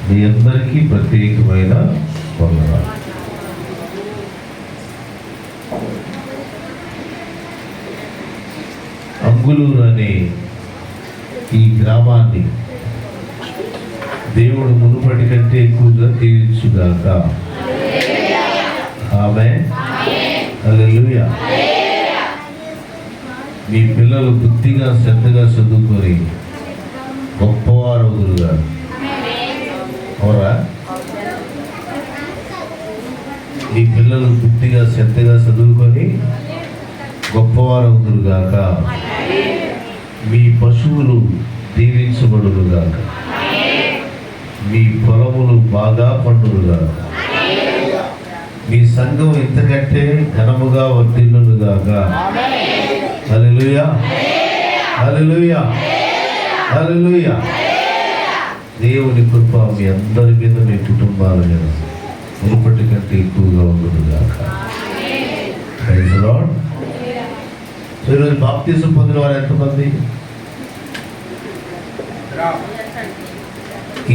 మీ అందరికీ ప్రత్యేకమైన వందనాలు. అంగుళూరు అనే ఈ గ్రామాన్ని దేవుడు మునుపటి కంటే ఎక్కువగా దీవించుగాక. ఆమేన్. హల్లెలూయా. మీ పిల్లలు బుద్ధిగా శ్రద్ధగా చదువుకొని గొప్పవారు అవుదురుగా. అవురా? మీ పిల్లలు బుద్ధిగా శ్రద్ధగా చదువుకొని గొప్పవారు అవుదురుగాక. మీ పశువులు దీవించబడుగాక. మీ పొలములు బాగా పండుగాక. మీ సంఘం ఇంతకంటే ఘనముగా వర్ధిల్లుగాక. హల్లెలూయా, హల్లెలూయా, హల్లెలూయా. దేవుని కృప మీ అందరి మీద, మీ కుటుంబాల మీద మునుపటి కంటే ఎక్కువగా ఉండుగాక. Praise the Lord. సో ఈరోజు బాప్తిసం పొందిన వారు ఎంతమంది?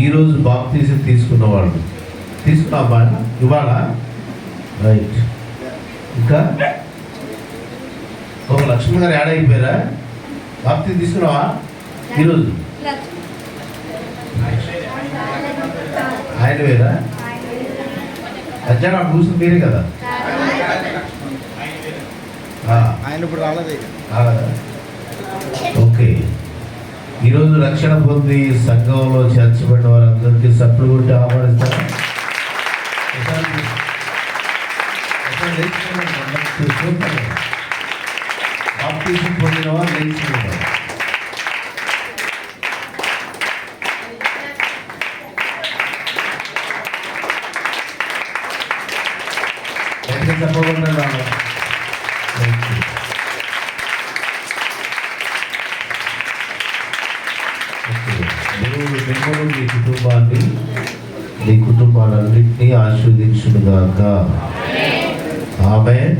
ఈరోజు బాప్తిసం తీసుకున్న వాళ్ళు తీసుకున్నామా? ఇవాళ రైట్. ఇంకా ఒక లక్ష్మణ్ గారు యాడ్ అయిపోయారా? బాప్తిసం తీసుకున్నావా ఈరోజు? ఆయన వేరా? మధ్యాహ్నం కూర్చుని మీరే కదా? ఆయన ఇప్పుడు రాలేదా? ఓకే. ఈరోజు రక్షణ పొంది సంఘంలో చేర్చబడిన వారందరికీ సప్పుడు కొట్టి ఆహ్వానిస్తారా? బాప్తిసం పొందిన వారు లేచుకుంటారు. చెప్పకుండా దేవుడు మిమ్మల్ని, మీ కుటుంబాన్ని, మీ కుటుంబాలన్నింటినీ ఆశీర్వదించునుగాక. ఆమేన్.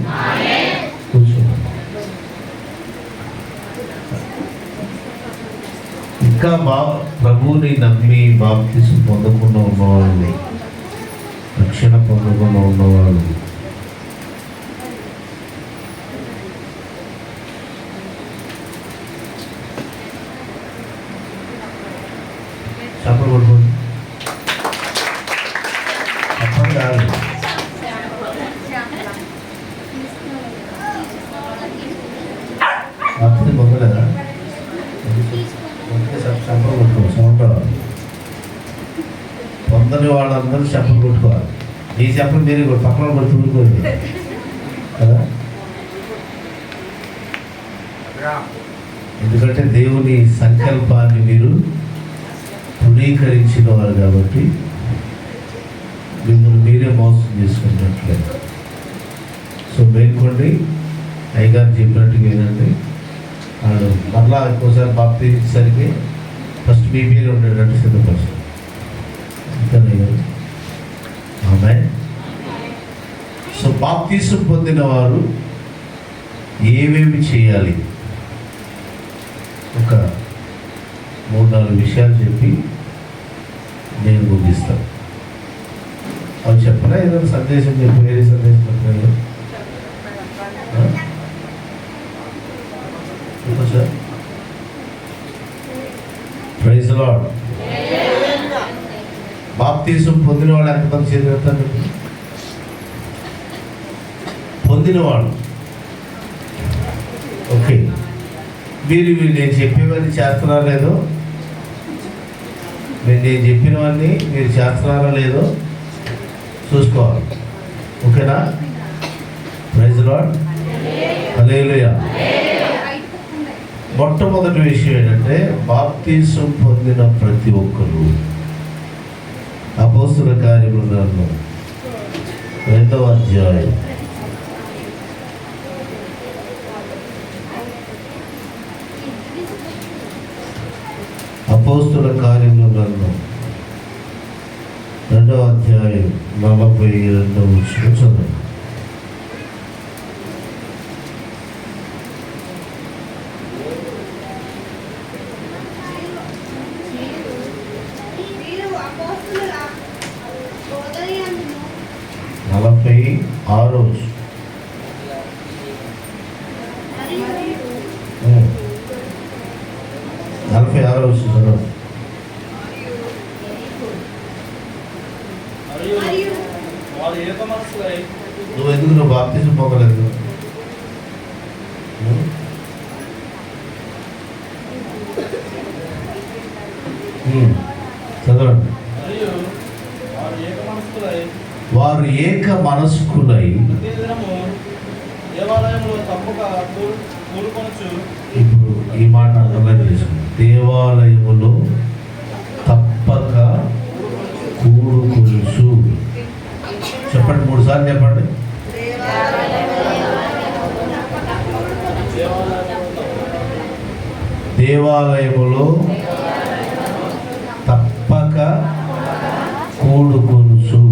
కూర్చోండి. ఇంకా ప్రభువుని నమ్మి బాప్తిసం పొందకుండా ఉన్నవాళ్ళు, రక్షణ పొందకుండా ఉన్నవాళ్ళు చెప్పలు కొట్టుకోండి. చెప్పండి కాదు. అప్పుడు పొందలేదా? చెప్పలు కొట్టుకో. సౌండ్ పొందని వాళ్ళందరూ చెప్పలు కొట్టుకోవాలి. ఈ చెప్పలు మీరే కూడా పక్కన కూడా తుడుకోండి కదా. ఎందుకంటే దేవుని సంకల్పాన్ని మీరు తృణీకరించిన వారు కాబట్టి మిమ్మల్ని మీరే మోసం చేసుకున్నట్లే. సో మేల్కోండి. అయ్యగారు చెప్పినట్టుగా ఏంటంటే వాళ్ళు మరలా ఇంకోసారి బాప్తిసరికి ఫస్ట్ మీ పేరు ఉండేటట్టు సిద్ధపరుస్తారు. ఆమేన్. సో బాప్తిసం పొందిన వారు ఏమేమి చేయాలి? ఒక 3-4 విషయాలు చెప్పి నేను ముగిస్తాను. అవి చెప్పరా? ఏదైనా సందేశం చెప్పి వేరే సందేశం చెప్పలేదు సార్. Praise the lord. బాప్తిసం పొందిన వాళ్ళు ఎంతమంది చేతులు? పొందినవాళ్ళు. ఓకే. మీరు నేను చెప్పేవన్నీ చేస్తున్నారా లేదో, నేను చెప్పినవన్నీ మీరు చేస్తున్నారా లేదో చూసుకోవాలి. ఓకేనా? Praise the Lord. హల్లెలూయా. మొట్టమొదటి విషయం ఏంటంటే బాప్తిసం పొందిన ప్రతి ఒక్కరు అపోస్తలుల కార్యముల గ్రంథం 2వ అధ్యాయం అపోస్తలుల కార్యముల గ్రంథం 2వ అధ్యాయం 42వ వచనం చదవండి. 6వ 46వ చదవండి. నువ్వు బాప్తిజం పొందలేదు? చదవండి. వారు ఏక మనస్కులై ఇప్పుడు ఈ మాట అర్థం చేసుకుంది. దేవాలయములో తప్పక కూడుకొనుచు. చెప్పండి, 3 సార్లు చెప్పండి. దేవాలయములో తప్పక కూడుకొనుచు.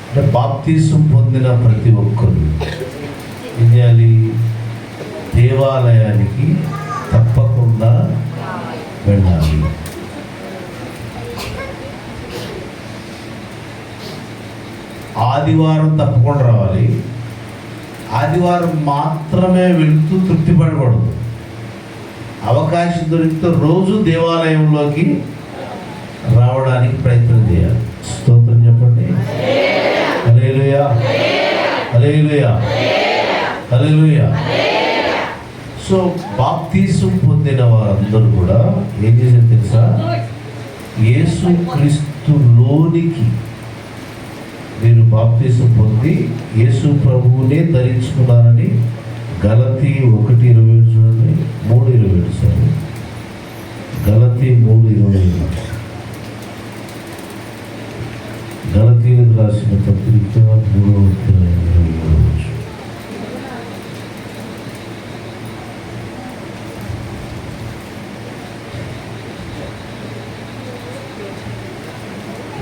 అంటే బాప్తిసం పొందిన ప్రతి ఒక్కరు ఏం చేయాలి? దేవాలయానికి తప్పకుండా వెళ్ళాలి. ఆదివారం తప్పకుండా రావాలి. ఆదివారం మాత్రమే వెళుతూ తృప్తి పడకూడదు. అవకాశం దొరికితే రోజు దేవాలయంలోకి రావడానికి ప్రయత్నం చేయాలి. స్తోత్రం చెప్పండి. హల్లెలూయా, హల్లెలూయా, హల్లెలూయా. సో బాప్తిసం పొందిన వారందరూ కూడా ఏం చేశారు తెలుసా? యేసు క్రీస్తులోనికి మీరు బాప్తిసం పొంది యేసు ప్రభువునే ధరించుకున్నారని గలతీ 1:27 చూడండి. 3:27 సార్. గలతీ 3:27. గలతీలకు రాసిన పత్రిక 3వ అధ్యాయం 27.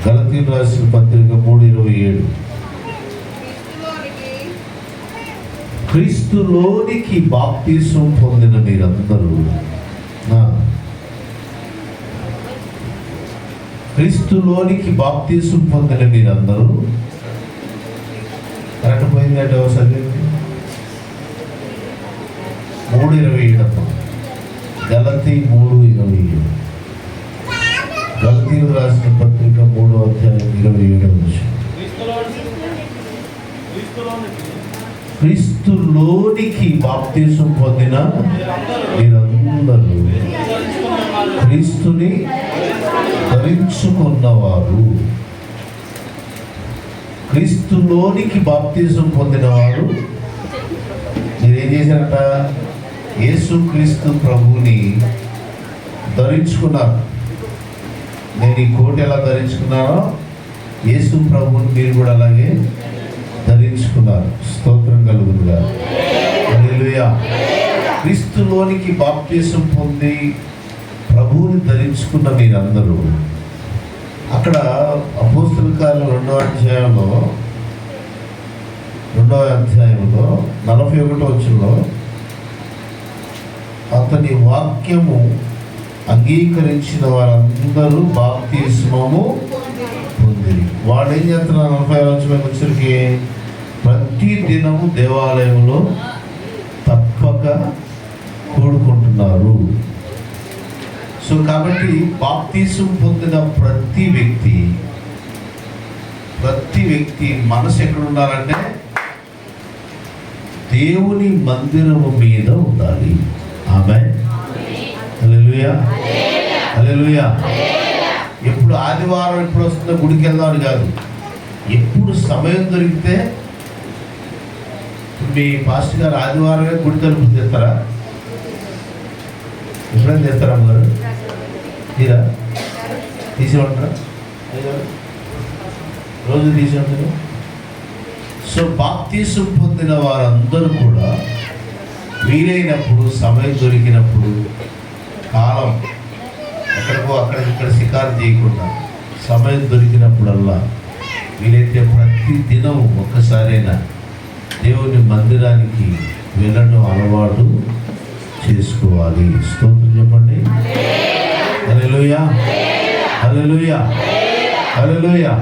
గలతీలకు రాసిన పత్రిక 3:27. క్రీస్తులోనికి బాప్తిసం పొందిన మీరందరూ, క్రీస్తులోనికి బాప్తిసం పొందిన మీరందరూ కరెక్ట్ పోయిందంటే ఒకసారి 3:27. గలతీ 3:27. గలతీలకు రాసిన పత్రిక 3వ అధ్యాయం 27. క్రీస్తులోనికి బాప్తిసం పొందిన మీరందరూ క్రీస్తుని ధరించుకున్నవారు. క్రీస్తులోనికి బాప్తిసం పొందిన వారు మీరేం చేశారట? యేసు క్రీస్తు ప్రభువుని ధరించుకున్నారు. నేను ఈ కోట్ ఎలా ధరించుకున్నానో యేసు ప్రభువుని మీరు కూడా అలాగే ధరించుకున్నారు. స్తోత్రం కలుగునుగా. హల్లెలూయా. క్రీస్తులోనికి బాప్తిసం పొంది ప్రభువుని ధరించుకున్న మీరందరూ అక్కడ అపోస్తలుల కార్యాలు 2వ అధ్యాయంలో 41వ వచనంలో అతని వాక్యము అంగీకరించిన వారందరూ బాప్తిస్మము పొందిరి. వాళ్ళు ఏం చేస్తున్నారు? 45వ వచనం వచ్చరికి ప్రతి దినము దేవాలయంలో తప్పక కూడుకుంటున్నారు. సో కాబట్టి బాప్తిసం పొందిన ప్రతి వ్యక్తి మనసు ఎక్కడ ఉండాలంటే దేవుని మందిరము మీద ఉండాలి. ఆమేన్. హల్లెలూయా, హల్లెలూయా. ఎప్పుడు ఆదివారం ఎప్పుడు వస్తుందో గుడికి వెళ్దామని కాదు, ఎప్పుడు సమయం దొరికితే. మీ పాస్టర్ గారు ఆదివారమే గుడి తలుపులు తెస్తారా? ఎప్పుడైనా తెస్తారా అమ్మగారు? తీరా తీసి ఉంటారా? రోజు తీసి ఉంటారు. సో బాప్తిసం పొందిన వారందరూ కూడా వీలైనప్పుడు, సమయం దొరికినప్పుడు, కాలం ఎక్కడికో ఇక్కడ షికారు చేయకుండా సమయం దొరికినప్పుడల్లా వీలైతే ప్రతి దినం ఒక్కసారైనా దేవుని మందిరానికి వెళ్ళడం అలవాటు చేసుకోవాలి. స్తోత్రం చెప్పండి. హల్లెలూయా, హల్లెలూయా, హల్లెలూయా.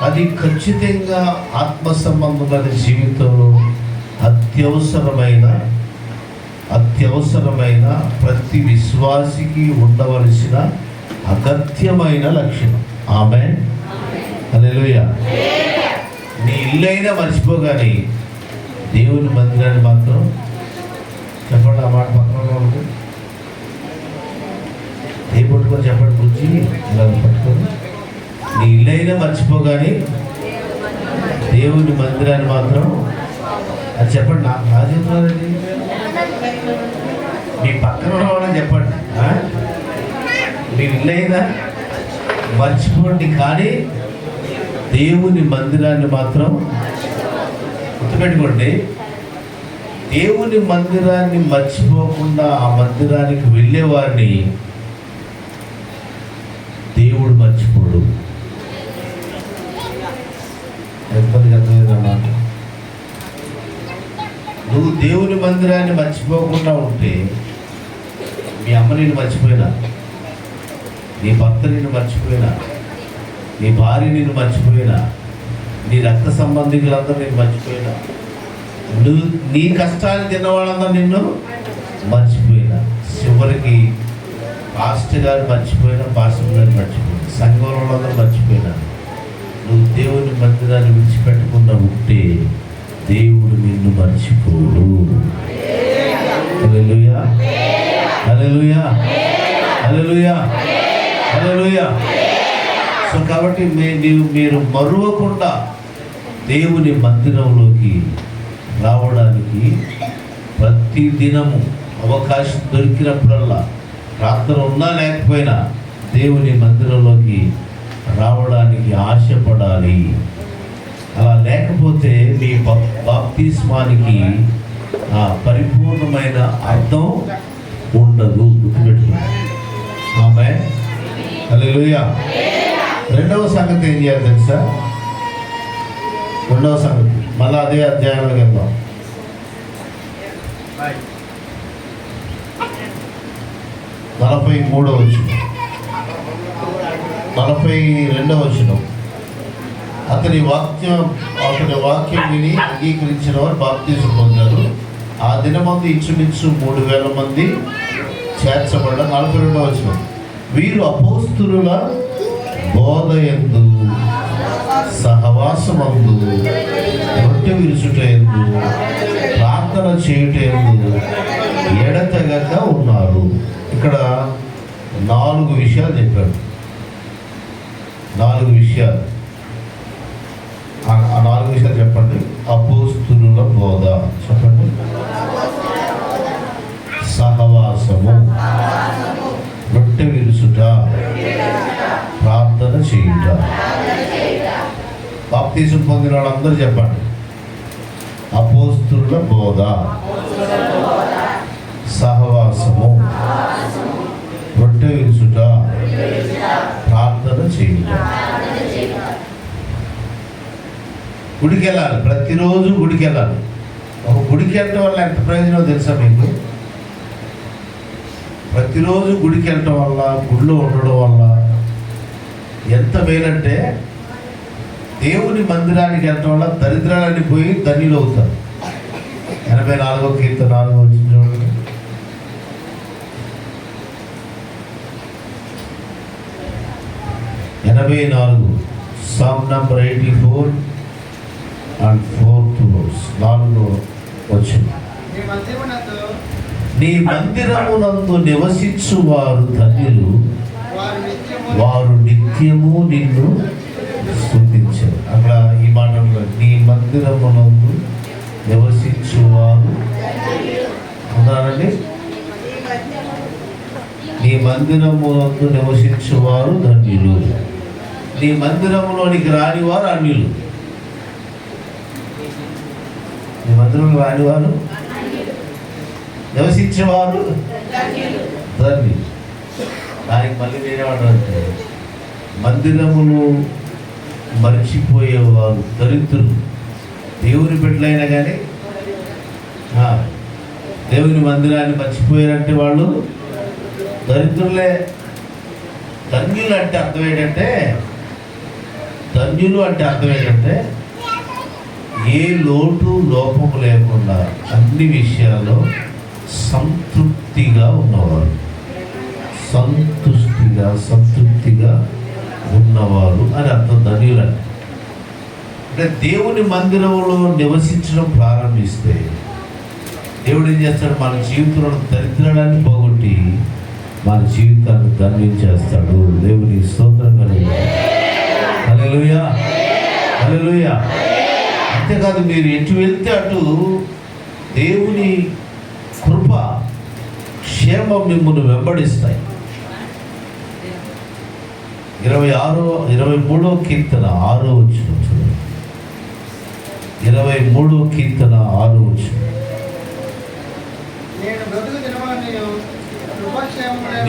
అది ఖచ్చితంగా ఆత్మ సంబంధమైన జీవితంలో అత్యవసరమైన ప్రతి విశ్వాసికి ఉండవలసిన అగత్యమైన లక్షణం. ఆమేన్. హల్లెలూయా. నీ ఇల్లైనా మర్చిపోగాని దేవుని మందిరాన్ని మాత్రం చెప్పండి. ఆ మాట పక్కన వాళ్ళకి ఏ పట్టుకొని చెప్పండి. గురించి ఇలా పట్టుకొని నీ ఇల్లైనా మర్చిపోగాని దేవుని మందిరాన్ని మాత్రం అది చెప్పండి. నాకు చెప్తున్నారండి. మీ పక్కన వాళ్ళని చెప్పండి. మీ ఇల్లైనా మర్చిపోండి, కానీ దేవుని మందిరాన్ని మాత్రం గుర్తుపెట్టుకోండి. దేవుని మందిరాన్ని మర్చిపోకుండా ఆ మందిరానికి వెళ్ళేవారిని దేవుడు మర్చిపోడు. ఎంతమందికి అర్థమైందన్నమాట? నువ్వు దేవుని మందిరాన్ని మర్చిపోకుండా ఉంటే మీ అమ్మ నిన్ను మర్చిపోయినా, నీ భర్త నిన్ను మర్చిపోయినా, నీ భార్య నిన్ను మర్చిపోయినా, నీ రక్త సంబంధికులందరూ నిన్ను మర్చిపోయినా, నువ్వు నీ కష్టాన్ని తిన్నవాళ్ళందరూ నిన్ను మర్చిపోయినా, చివరికి పాస్టర్ గారు మర్చిపోయినా, పాస్టర్ గారు మర్చిపోయినా, సంఘం వాళ్ళందరూ మర్చిపోయినా, నువ్వు దేవుని మందిరాన్ని విడిచిపెట్టకుండా ఉంటే దేవుడు నిన్ను మర్చిపోడు. హల్లెలూయా, హల్లెలూయా, హల్లెలూయా, హల్లెలూయా. సో కాబట్టి మీరు మరువకుండా దేవుని మందిరంలోకి రావడానికి ప్రతి దినము అవకాశం దొరికినప్పుడల్లా, ప్రార్థన ఉన్నా లేకపోయినా దేవుని మందిరంలోకి రావడానికి ఆశపడాలి. అలా లేకపోతే మీ బాప్తిస్మానికి పరిపూర్ణమైన అర్థం ఉండదు. గుర్తుపెట్టుకోండి. ఆమేన్. హల్లెలూయా. రెండవ సంగతి ఏం చేయాలి తెలుసా? రెండవ సంగతి మళ్ళీ అదే అధ్యాయంలోకి వెళ్దాం. 43వ వచనం, 42వ వచనం. అతని వాక్యం విని అంగీకరించిన వారు బాప్తిజం పొందారు. ఆ దినమందు ఇంచుమించు 3,000 మంది చేర్చబడ్డ. 42వ వచనం. వీరు అపోస్తులుల బోధయందు, సహవాసమందు, రొట్టె విరుచుటయందు, ప్రార్థన చేయుటయందు ఎడతెగక ఉన్నారు. ఇక్కడ 4 విషయాలు చెప్పాడు. 4 విషయాలు. ఆ 4 విషయాలు చెప్పండి. అపోస్తులుల బోధ చెప్పండి, సహవాసము, రొట్టె విరుచుట, ప్రార్థన చేయుట. బాప్తిజం పొందిన వాళ్ళందరూ చెప్పండి. అపోస్తులుల బోధ, సహవాసము, రొట్టె విరుచుట, ప్రార్థన చేయుట. గుడికి వెళ్ళాలి. ప్రతిరోజు గుడికి వెళ్ళాలి. ఒక గుడికి వెళ్ళటం వల్ల ఎంత ప్రయోజనం తెలుసా మీకు? ప్రతిరోజు గుడికి వెళ్ళటం వల్ల, గుడిలో ఉండడం వల్ల ఎంత మేలంటే, దేవుని మందిరానికి వెళ్ళటం వల్ల దరిద్రాలన్నీ పోయి ధన్యులు అవుతారు. 84వ కీర్తన 4వ వచనం. 84 Sam number 84 and 4th verse. 4వ వచనం. నీ మందిరమునందు నివసించువారు ధన్యులు, వారు నిత్యము నిన్ను స్తుతించారు. అక్కడ ఈ మాటలో నీ మందిరమునందు నివసించువారు అన్నారండి. నీ మందిరమునందు నివసించువారు ధన్యులు. నీ మందిరములోనికి రానివారు అన్యులు. నీ మందిరంలో రానివారు, నివసించేవారు ధన్యులు. దానికి మళ్ళీ నేనేమంటారంటే, మందిరమును మర్చిపోయేవారు దరిద్రులు. దేవుని బిడ్డలైనా కానీ దేవుని మందిరాన్ని మర్చిపోయారంటే వాళ్ళు దరిద్రులే. ధన్యులు అంటే అర్థం ఏంటంటే, ధన్యులు అంటే అర్థం ఏంటంటే ఏ లోటు లోపము లేకుండా అన్ని విషయాల్లో సంతృప్తిగా ఉన్నవారు, సంతృప్తిగా ఉన్నవారు అని అర్థం ధన్యులని. అంటే దేవుని మందిరంలో నివసించడం ప్రారంభిస్తే దేవుడు ఏం చేస్తాడు? మన జీవితంలో దరిద్రాన్ని పోగొట్టి మన జీవితాన్ని ధన్యం చేస్తాడు. దేవుని స్తోత్రం కలుగుతుంది. హల్లెలూయా, హల్లెలూయా. అంతేకాదు, మీరు ఎటు వెళ్తే అటు దేవుని కృప క్షేమం మిమ్మల్ని వెంబడిస్తాయి. 23వ కీర్తన 6వ వచనం చూడండి. 23వ కీర్తన 6వ వచనం.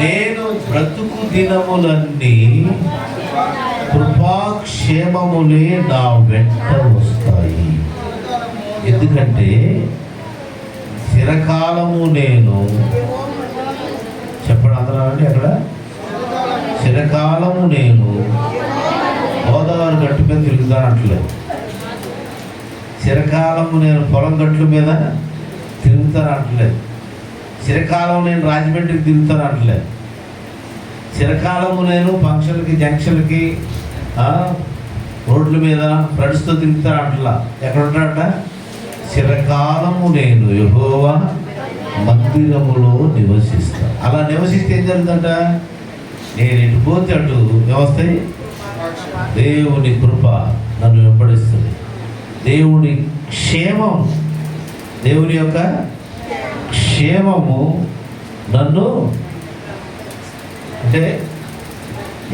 నేను బ్రతుకు దినములన్నీ కృపాక్షేమములే నా వెంట వస్తాయి. ఎందుకంటే చిరకాలము నేను చెప్పండి అందరూ అక్కడ చిరకాలము నేను గోదావరి గట్టు మీద తిరుగుతానట్లేదు. చిరకాలము నేను పొలం గట్ల మీద తిరుగుతానట్లేదు. చిరకాలం నేను రాజమండ్రికి తిరుగుతానట్లేదు. చిరకాలము నేను ఫంక్షన్లకి జంక్షన్లకి రోడ్ల మీద ఫ్రెండ్స్తో తిరుగుతానట్లా. ఎక్కడ ఉంటాడట? చిరకాలము నేను యెహోవా మందిరములో నివసిస్తా. అలా నివసిస్తే ఏం జరుగుతుందంట? నేను ఎటు పోతే అటు వ్యవస్థయి దేవుని కృప నన్ను వెంబడిస్తుంది. దేవుని క్షేమం, దేవుని యొక్క క్షేమము నన్ను, అంటే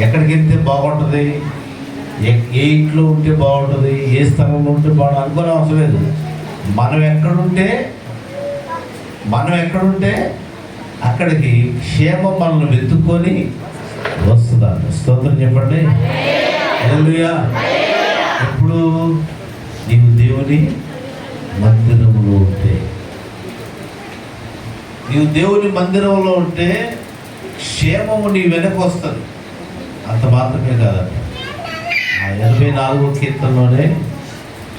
ఎక్కడికి వెళ్తే బాగుంటుంది, ఏ ఇంట్లో ఉంటే బాగుంటుంది, ఏ స్థలంలో ఉంటే బాగుంటుంది అనుకోని అవసరం లేదు. మనం ఎక్కడుంటే అక్కడికి క్షేమం మనల్ని వెతుక్కొని వస్తుందంట. స్తోత్రం చెప్పండి. హల్లెలూయా. ఎప్పుడు నీవు దేవుని మందిరంలో ఉంటే, నీవు దేవుని మందిరంలో ఉంటే క్షేమము నీ వెనక వస్తుంది. అంత మాత్రమే కాదంట. ఆ 84వ కీర్తనలోనే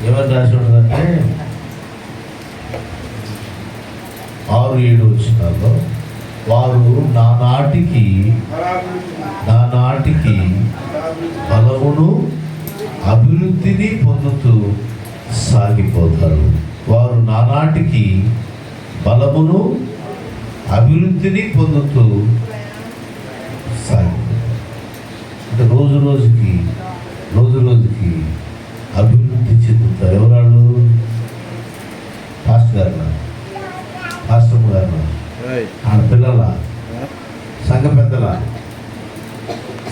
ఏమని రాసి ఉంటుందంటే 6-7 వచనాల్లో, వారు నా నాటికి బలమును అభివృద్ధిని పొందుతూ సాగిపోతారు. వారు నా నాటికి బలమును అభివృద్ధిని పొందుతూ సాగిపోతారు. అంటే రోజు రోజుకి అభివృద్ధి చెందుతారు. ఎవరాళ్ళు? పాస్టర్ గారు, ఆడపిల్లల, సంఘ పెద్దల,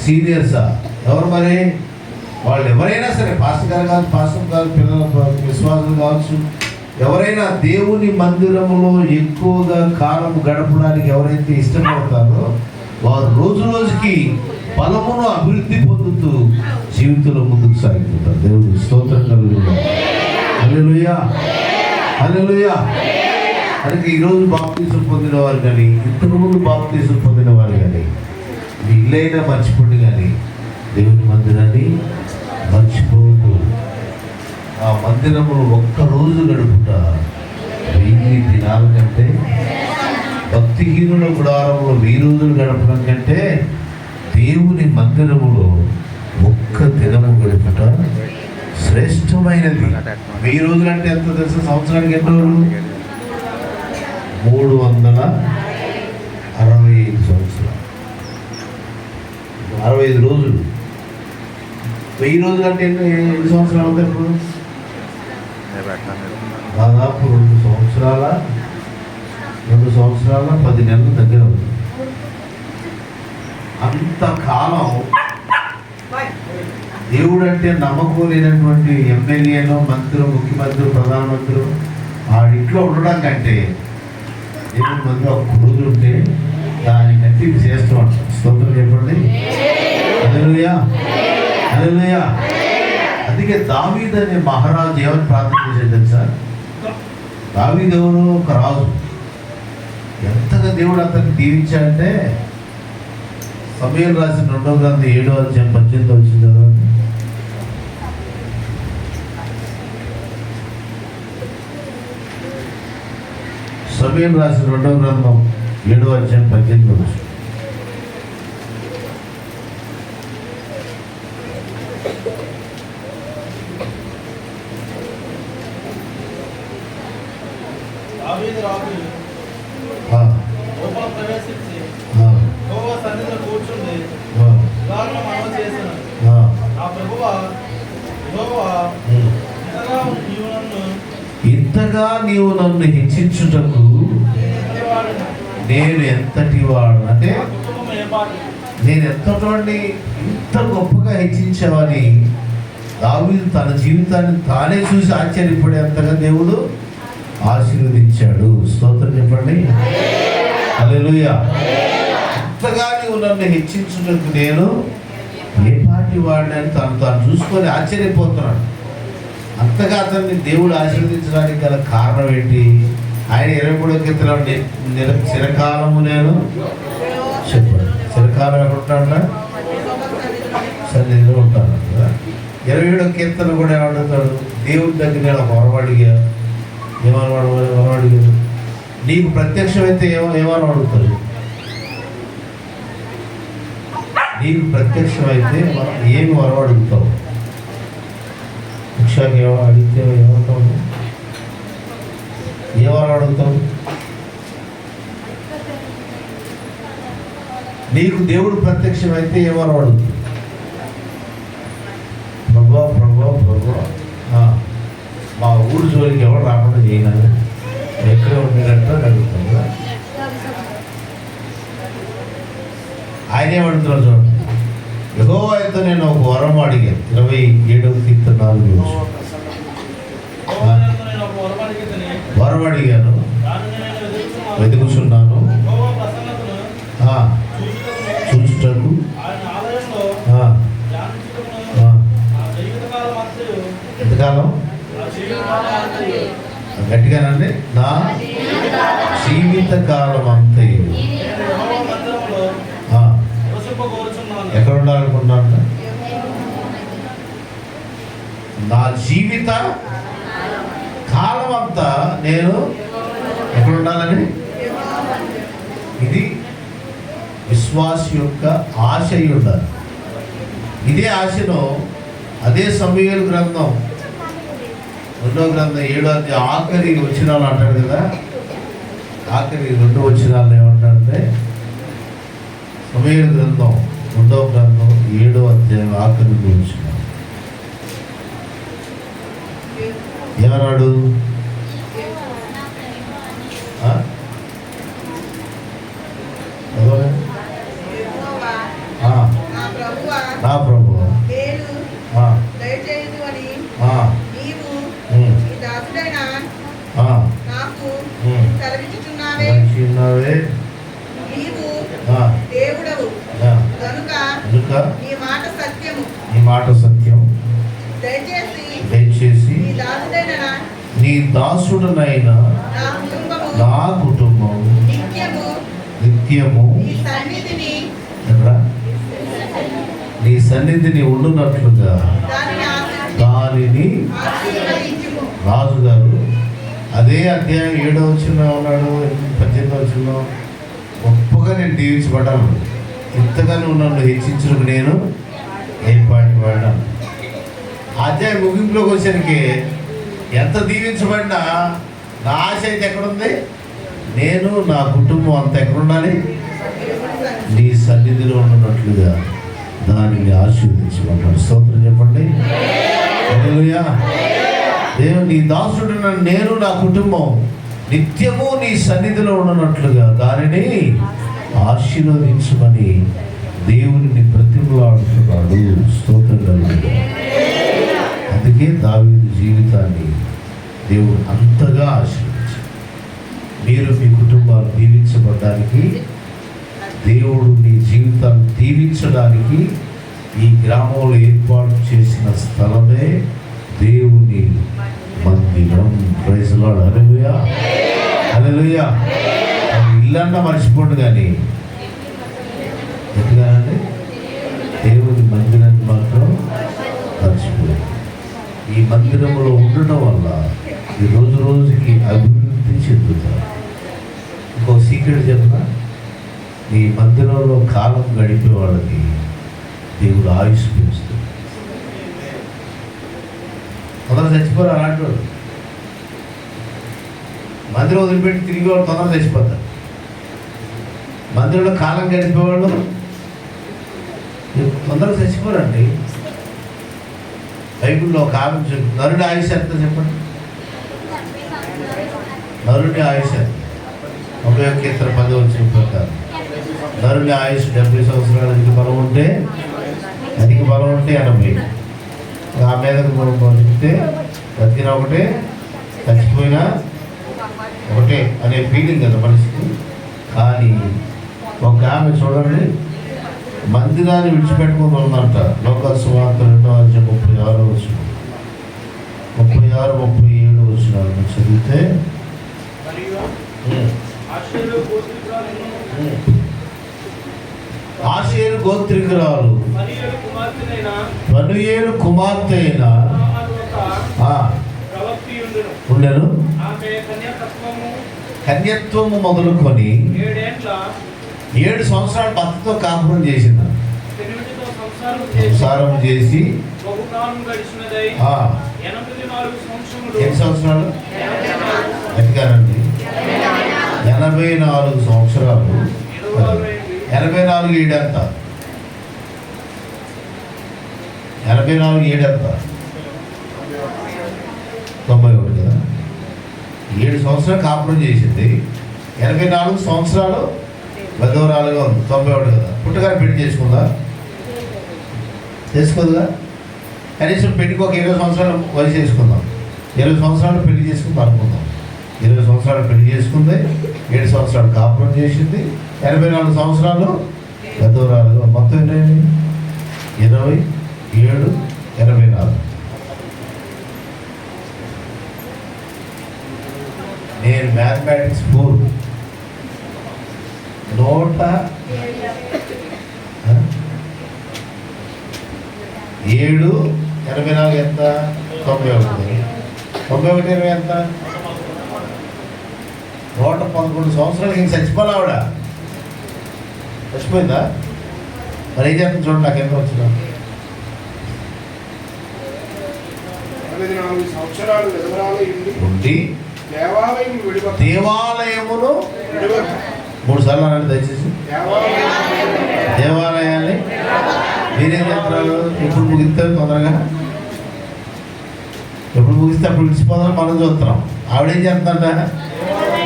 సీనియర్సా, ఎవరు మరి? వాళ్ళు ఎవరైనా సరే, పాస్టర్ గారు కావచ్చు, పాస్టర్ గారు, పిల్లల విశ్వాసులు కావచ్చు, ఎవరైనా దేవుని మందిరంలో ఎక్కువగా కాలం గడపడానికి ఎవరైతే ఇష్టపడతారో వారు రోజు రోజుకి బలమును అభివృద్ధి పొందుతూ జీవితంలో ముందుకు సాగిపోతారు. దేవుడు స్తోత్రం కలుగుతుంది. హల్లెలూయా, హల్లెలూయా. అందుకే ఈరోజు బాప్తీసం పొందిన వారు కానీ, ఇంతకుముందు బాప్తీసం పొందిన వారు కానీ, ఇల్లైనా మర్చిపోండి కానీ దేవుని మందిరాన్ని మర్చిపోతూ ఆ మందిరములు ఒక్కరోజు గడుపుట 1000 దినాల కంటే, భక్తిహీనుల గుడారంలో 1000 రోజులు గడపడం కంటే దేవుని మందిరములో ఒక్క దినము గడుపుట శ్రేష్టమైనది. 1000 రోజులు అంటే ఎంత తెలుసు? సంవత్సరానికి ఎన్ని రోజులు? 365 సంవత్సరాలు, 65 రోజులు. 1000 రోజులు అంటే ఎన్ని సంవత్సరాలు అవుతాయి? ఇప్పుడు దాదాపు 2 సంవత్సరాల 10 నెలల దగ్గర ఉంది. అంతకాలం దేవుడు అంటే నమ్మకం లేనటువంటి ఎమ్మెల్యేలు, మంత్రులు, ముఖ్యమంత్రులు, ప్రధానమంత్రులు ఆడింట్లో ఉండడం కంటే దేవుడి మంది ఒక రోజు ఉంటే దానికంటే ఇది చేస్తూ ఉంటాం. స్తోత్రం చెప్పండి. హల్లెలూయా, హల్లెలూయా. అందుకే దావీదు అనే మహారాజు ఏమని ప్రార్థన చేసేది తెలుసా? దావీదు ఎవరు? ఒక రాజు. ఎంతగా దేవుడు అతన్ని దీవించాడంటే, సమూయేలు రాసిన 2వ గ్రంథం 7వ అధ్యాయం 18 వచ్చింది కదా. సమూయేలు రాసిన 2వ గ్రంథం 7వ అధ్యాయం 18వ వచనం. దావీదు రాజు ఆ, లోపల ప్రవేశించి ఆ, యెహోవా సన్నిధిలో కూర్చుండి ఆ, ఉదాహరణ మనవి చేశాను. ఆ, నా ప్రభువా యెహోవా ఉమ్. ఇంతగా నీవు ఇంతగా నీవు నన్ను నన్ను హెచ్చించుటకు నేను ఎంతటి వాడు అంటే నా కుటుంబం ఏ పాటి నేను ఎంతటి ఇంత గొప్పగా హెచ్చించావని దావీదు తన జీవితాన్ని తానే చూసి ఆశ్చర్యపడేంతగా దేవుడు ఆశీర్వదించాడు. స్తోత్రం చెప్పండి. హల్లెలూయా. ఇంతగా నీవు నన్ను హెచ్చించుటకు నేను ఏ పాటి వాడిని తాను చూసుకొని ఆశ్చర్యపోతున్నాడు. అంతగా అతన్ని దేవుడు ఆశీర్వదించడానికి గల కారణం ఏంటి? ఆయన 23వ కీర్తనలో చిరకాలము నేను చెప్పాడు. చిరకాలం ఎక్కడ ఉంటాడా? సన్నిధిలో ఉంటాను కదా. 27వ కీర్తన కూడా ఏమడుగుతాడు? దేవుడి దగ్గర నేను ఒక వరం అడిగా. వరం అడిగాడు. నీకు ప్రత్యక్షమైతే ఏమని అడుగుతాడు? నీకు ప్రత్యక్షమైతే ఏమి వరం అడుగుతావు? ముఖ్యంగా అడిగితే ఏమంటావు? ఏ వరం అడుగుతావు? నీకు దేవుడు ప్రత్యక్షమైతే ఏ వరం అడుగుతావు? ప్రభా ప్రభా ప్రభా మా ఊరు జోలికి ఎవరు రాకుండా చేయను, ఎక్కడ ఉండేటట్టు అడుగుతాం కదా. ఆయన ఏమడుగుతున్నాడు చూడండి. యెహోవా అయితే నేను ఒక వరం అడిగాను. 27వ కీర్తన 4వ వచనం. నేను ఒక వరం అడిగితిని, వరం అడిగాను, దానిని నేను వెతుకుచున్నాను, యెహోవా ప్రసన్నతను చూచుటకు ఆయన ఆలయంలో ధ్యానించుటకును నా జీవితకాలం అంతయు ఎంతకాలం గట్టిగానండి, నా జీవితకాలం అంతయు యెహోవా మందిరములో నివసింపగోరుచున్నాను. ఎక్కడ ఉండాలనుకున్నాను? నా జీవిత కాలం అంతా నేను ఎక్కడ ఉండాలని? ఇది విశ్వాస యొక్క ఆశ అయి ఉండాలి. ఇదే ఆశను అదే సమూయేలు గ్రంథం 2వ గ్రంథం 7వ అధ్యాయం ఆఖరి వచనాలు అంటాడు కదా. ఆఖరి 2 వచనాలు ఏమంటారంటే, సమూయేలు గ్రంథం 2వ గ్రంథం 7వ అధ్యాయం ఆఖరి వచనం ఏమన్నాడు? నా ప్రభు చిన్నవే నీ మాట సత్యం. దయచేసి నీ దాసుడనైన నా కుటుంబం నిత్యము నీ సన్నిధిని ఉండునట్లుగా దానిని రాజుగారు అదే అధ్యాయం 7వ వచనంలో ఉన్నాడు, 18వ వచనంలో గొప్పగా నేను దీవించబడ్డాను. ఇంతగా నువ్వు నన్ను హెచ్చించుకు నేను ఏం పాటి వాడినాను. అధ్యాయం ముగింపులోకి వచ్చేసరికి ఎంత దీవించబడినా నా ఆశ అయితే ఎక్కడుంది? నేను నా కుటుంబం అంత ఎక్కడుండాలి? నీ సన్నిధిలో ఉన్నట్లుగా దానిని ఆశీర్వదించమంటాడు. స్తోత్రం చెప్పండి. హల్లెలూయా. దేవుడు నీ దాసుడు నేను నా కుటుంబం నిత్యము నీ సన్నిధిలో ఉన్నట్లుగా దానిని ఆశీర్వదించమని దేవుని ప్రతిమలాడుతున్నాడు. స్తోత్రం. అందుకే దావీదు జీవితాన్ని దేవుడు అంతగా ఆశీర్వదించాడు. మీరు మీ కుటుంబాలు దీవించబడడానికి, దేవుడు మీ జీవితాన్ని దీవించడానికి ఈ గ్రామంలో ఏర్పాటు చేసిన స్థలమే దేవుని మందిరం. Praise lord. హల్లెలూయా, హల్లెలూయా. ఇల్లన్నా మర్చిపోండి కానీ ఎట్లాగంటే దేవుని మందిరాన్ని మాత్రం మర్చిపోయింది. ఈ మందిరంలో ఉండడం వల్ల ఈ రోజు రోజుకి అభివృద్ధి చెందుతారు. ఇంకో సీక్రెట్ చెప్పిన, నీ మందిరంలో కాలం గడిపే వాళ్ళకి దేవుడు ఆయుష్ పెంచుతుంది. తొందరగా చచ్చిపోరు అలాంటి వాడు. మందిరం వదిలిపెట్టి తిరిగి వాళ్ళు తొందరగా చచ్చిపోతారు. మందిరంలో కాలం గడిపేవాళ్ళు తొందరగా చచ్చిపోరండి. బైబిల్లో ఒక ఆమె నరుడి ఆయుష్ ఎంత చెప్పండి? నరుడి ఆయుష్ ఎంత? 31:10 ప్రకారం నరుడి ఆయుష్ 70 సంవత్సరాలు. అధిక బలం ఉంటే 80. ఆ మీద బతికితే బతికినా ఒకటే, చచ్చిపోయినా ఒకటే అనే ఫీలింగ్ కదా మనిషికి. కానీ ఒక ఆమె చూడండి, మందిరాన్ని విడిచిపెట్టుకుని ఉందంట. లోకాసు సువార్త 2:36 36-37 చదివితే, ఆషేరు గోత్రికురాలు పనుయేలు కుమార్తె అయిన ఉండెను. కన్యత్వము మొదలుకొని 7 సంవత్సరాలు భర్తతో కాపురం చేసింది. సంసారం చేసి ఎన్ని సంవత్సరాలు ఎత్తికారండి? 84 సంవత్సరాలు. 84 ఏడంత 84 ఏడంత 91 కదా. 7 సంవత్సరాలు కాపురం చేసింది. 84 సంవత్సరాలు బెదవరాలుగా ఉంది. 91 కదా. పుట్టగానే పెళ్లి చేసుకుందా? చేసుకోదుగా. కనీసం పెళ్లికి ఒక 20 సంవత్సరాలు వయసు చేసుకుందాం. 20 సంవత్సరాలు పెళ్లి చేసుకుందాం అనుకుందాం. 20 సంవత్సరాలు పెళ్లి చేసుకుంది, 7 సంవత్సరాలు కాపురం చేసింది, 84 సంవత్సరాలు పెద్దవరాలుగా. మొత్తం ఎన్ని? 27, 84. నేను మ్యాథమెటిక్స్ 4 107 84 ఎంత? 91. 91 20 ఎంత? 111 సంవత్సరాలకి ఇంక చచ్చిపోలే ఆవిడ. చచ్చిపోయిందా? మరి ఏం చేస్తుంది చూడండి. నాకు ఎంత వచ్చినా 84 సంవత్సరాలు ఉండి దేవాలయమును 3 సార్లు అన్నాడు. దయచేసి దేవాలయాన్ని మీరేం చెప్తున్నారు? ఎప్పుడు ముగిస్తారు? తొందరగా ఎప్పుడు ముగిస్తే అప్పుడు విడిచిపోదాం మనం చూస్తున్నాం. ఆవిడేం చేస్తుందంట?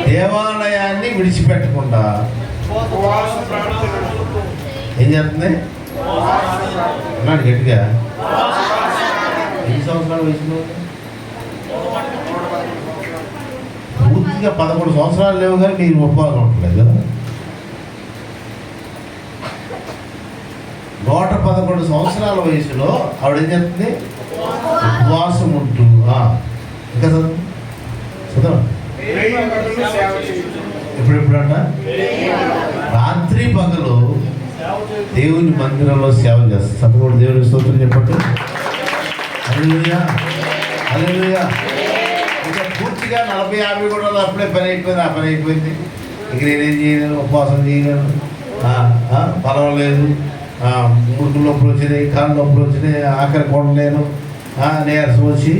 దేవాలయాన్ని విడిచిపెట్టకుండా ఏం చేస్తుంది? అన్నాడు గట్టిగా. ఎన్ని సంవత్సరాలు వయసులో? పూర్తిగా 11 సంవత్సరాలు లేవు కానీ మీరు ఉపవాసం ఉండలేదు కదా. 111 సంవత్సరాల వయసులో ఆవిడేం చేస్తుంది? ఉపవాసం ఉంటూ ఇంకా చదవ ఎప్పుడెప్పుడంట? రాత్రి పగలు దేవుని మందిరంలో సేవ చేస్తారు. సభకు దేవుని స్తోత్రం చెప్పండి. హల్లెలూయా, హల్లెలూయా. ఇంకా పూర్తిగా 40-50 కూడా అప్పుడే పని అయిపోయింది. ఆ పని అయిపోయింది. ఇంక నేనేం చేయలేను, ఉపవాసం చేయలేను, బలం లేదు, ముడుకులు నొప్పులు వచ్చినాయి, కాళ్ళు నొప్పులు వచ్చినాయి, ఆఖరి కొనలేను, నీరసం వచ్చి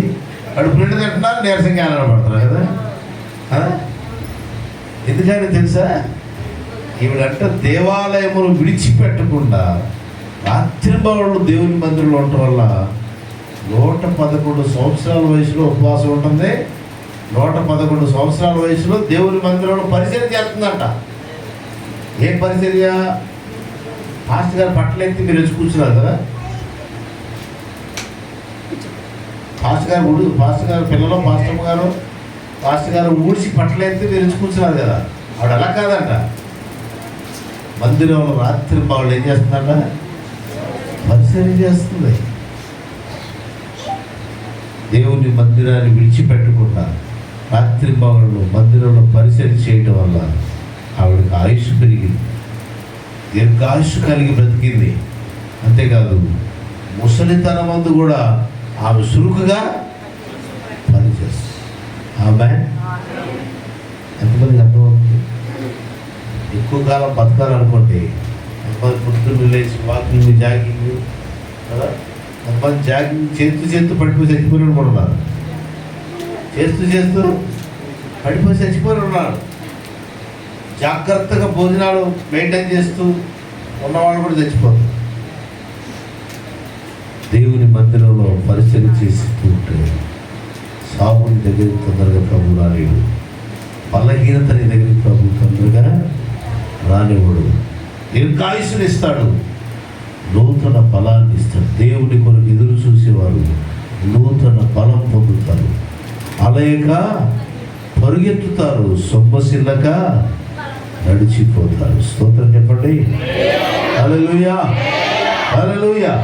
అడుపు నిండు తింటున్నారు, నీరసంగా ఆనందపడతారు కదా. ఎందుకని తెలుసా? ఈవిడంట దేవాలయమును విడిచిపెట్టకుండా రాత్రింబవళ్ళు దేవుని మందిరంలో ఉండటం వల్ల 111 సంవత్సరాల వయసులో ఉపవాసం ఉంటుంది. 111 సంవత్సరాల వయసులో దేవుని మందిరంలో పరిచర్య చేస్తుందంట. ఏం పరిచర్య? పాస్టర్ గారు పట్టలెత్తి మీరు వచ్చి కూర్చున్నారు కదా. పాస్టర్ గారు పిల్లలు, పాస్టర్ గారు ఊడ్చి పట్టలెత్తి మీరు వచ్చి కూర్చున్నారు కదా. ఆవిడ అలా కాదంట. మందిరంలో రాత్రి వాళ్ళు ఏం చేస్తుందంట? పరిచర్య చేస్తుంది. దేవుని మందిరాన్ని విడిచిపెట్టకుండా రాత్రి పగళ్ళు మందిరంలో పరిచర్య చేయటం వల్ల ఆవిడకి ఆయుష్ పెరిగింది, దీర్ఘాయుష్ కలిగి బ్రతికింది. అంతేకాదు ముసలితనమందు కూడా ఆమె చురుకుగా పనిచేస్తుంది. ఆమె ఎంతమందికి అర్థమవుతుంది? ఎక్కువ కాలం బతకాలనుకోండి, కొంతమంది పొద్దున్న లేచి వాకింగ్ జాగింగ్ కదా, కొంతమంది జాగింగ్ చేస్తూ పడిపోయి చచ్చిపోయిన కూడా ఉన్నారు. చేస్తూ పడిపోయి చచ్చిపోయిన ఉన్నారు. జాగ్రత్తగా భోజనాలు మెయింటైన్ చేస్తూ ఉన్నవాళ్ళు కూడా చచ్చిపోతారు. దేవుని మందిరంలో పరిచయం చేస్తూ ఉంటే సాగుని దగ్గరికి తొందరగా ప్రభు రాలేడు. బలహీనతని దగ్గరికి ప్రభు తొందరగా రానివ్వడు. దీర్ఘాయుష్ని ఇస్తాడు, నూతన బలాన్ని ఇస్తాడు. దేవుని కొరకు ఎదురు చూసేవారు నూతన బలం పొందుతారు. అలయక పరుగెత్తుతారు, సొమ్మసిల్లక నడిచిపోతారు. స్తోత్రం చెప్పండి. హల్లెలూయా, హల్లెలూయా.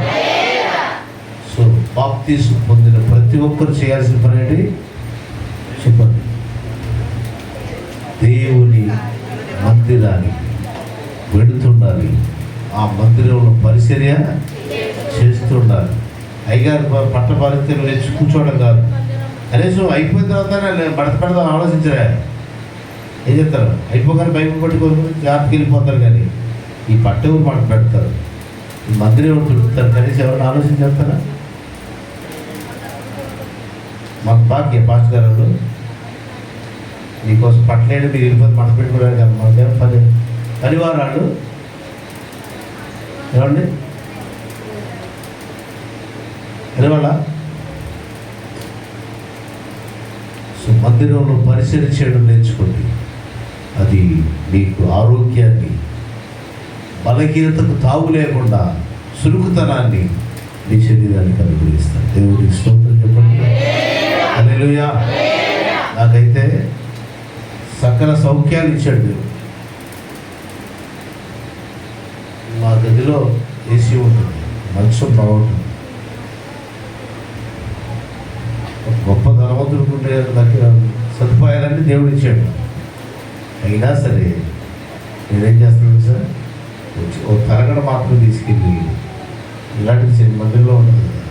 సో బాప్తీసు పొందిన ప్రతి ఒక్కరు చేయాల్సిన పని ఏంటి చెప్పండి? దేవుని మందిరానికి వెళుతుండాలి, ఆ మందిరంలో పరిచర్య చేస్తుండాలి. అయ్యగారు పట్టపాలిత్యం వచ్చి కూర్చోవడం కాదు, కనీసం అయిపోయిన తర్వాత మడత పెడతాం ఆలోచించరా? ఏం చెప్తారు? అయిపోగానే బైబిల్ పట్టుకొని జాబ్కి వెళ్ళిపోతారు, కానీ ఈ పట్టెవరు మడత పెడతారు, ఈ మందిరం ఎవరు దొరుకుతారు? కనీసం ఎవరైనా ఆలోచించేస్తారా? మాకు భాగ్య పాస్టర్ గారు మీకోసం పట్టలేడు, మీరు వెళ్ళిపోతే మడత పెట్టుకోవడానికి కదా. మాకు పనివారాలు ఏమండి ఎలవాళ్ళ. సో మందిరంలో పరిచయం చేయడం నేర్చుకోండి. అది మీకు ఆరోగ్యాన్ని, బలహీనతకు తావు లేకుండా సురుకుతనాన్ని మీ శరీరానికి అనుగ్రహిస్తారు. దేవుడికి స్తోత్రం చెప్పండి. హల్లెలూయా. నాకైతే సకల సౌఖ్యాలు ఇచ్చాడు దేవుడు. మా గదిలో ఏసీ ఉంటుంది, మంచం బాగుంటుంది. గొప్ప ధనవంతులకు ఉండే సదుపాయాలన్నీ దేవుడు ఇచ్చాడు. అయినా సరే నేనేం చేస్తున్నాను సార్, ఓ తరగడ మాత్రం తీసుకెళ్ళి ఇలాంటి మందిరంలో ఉంటుంది కదా,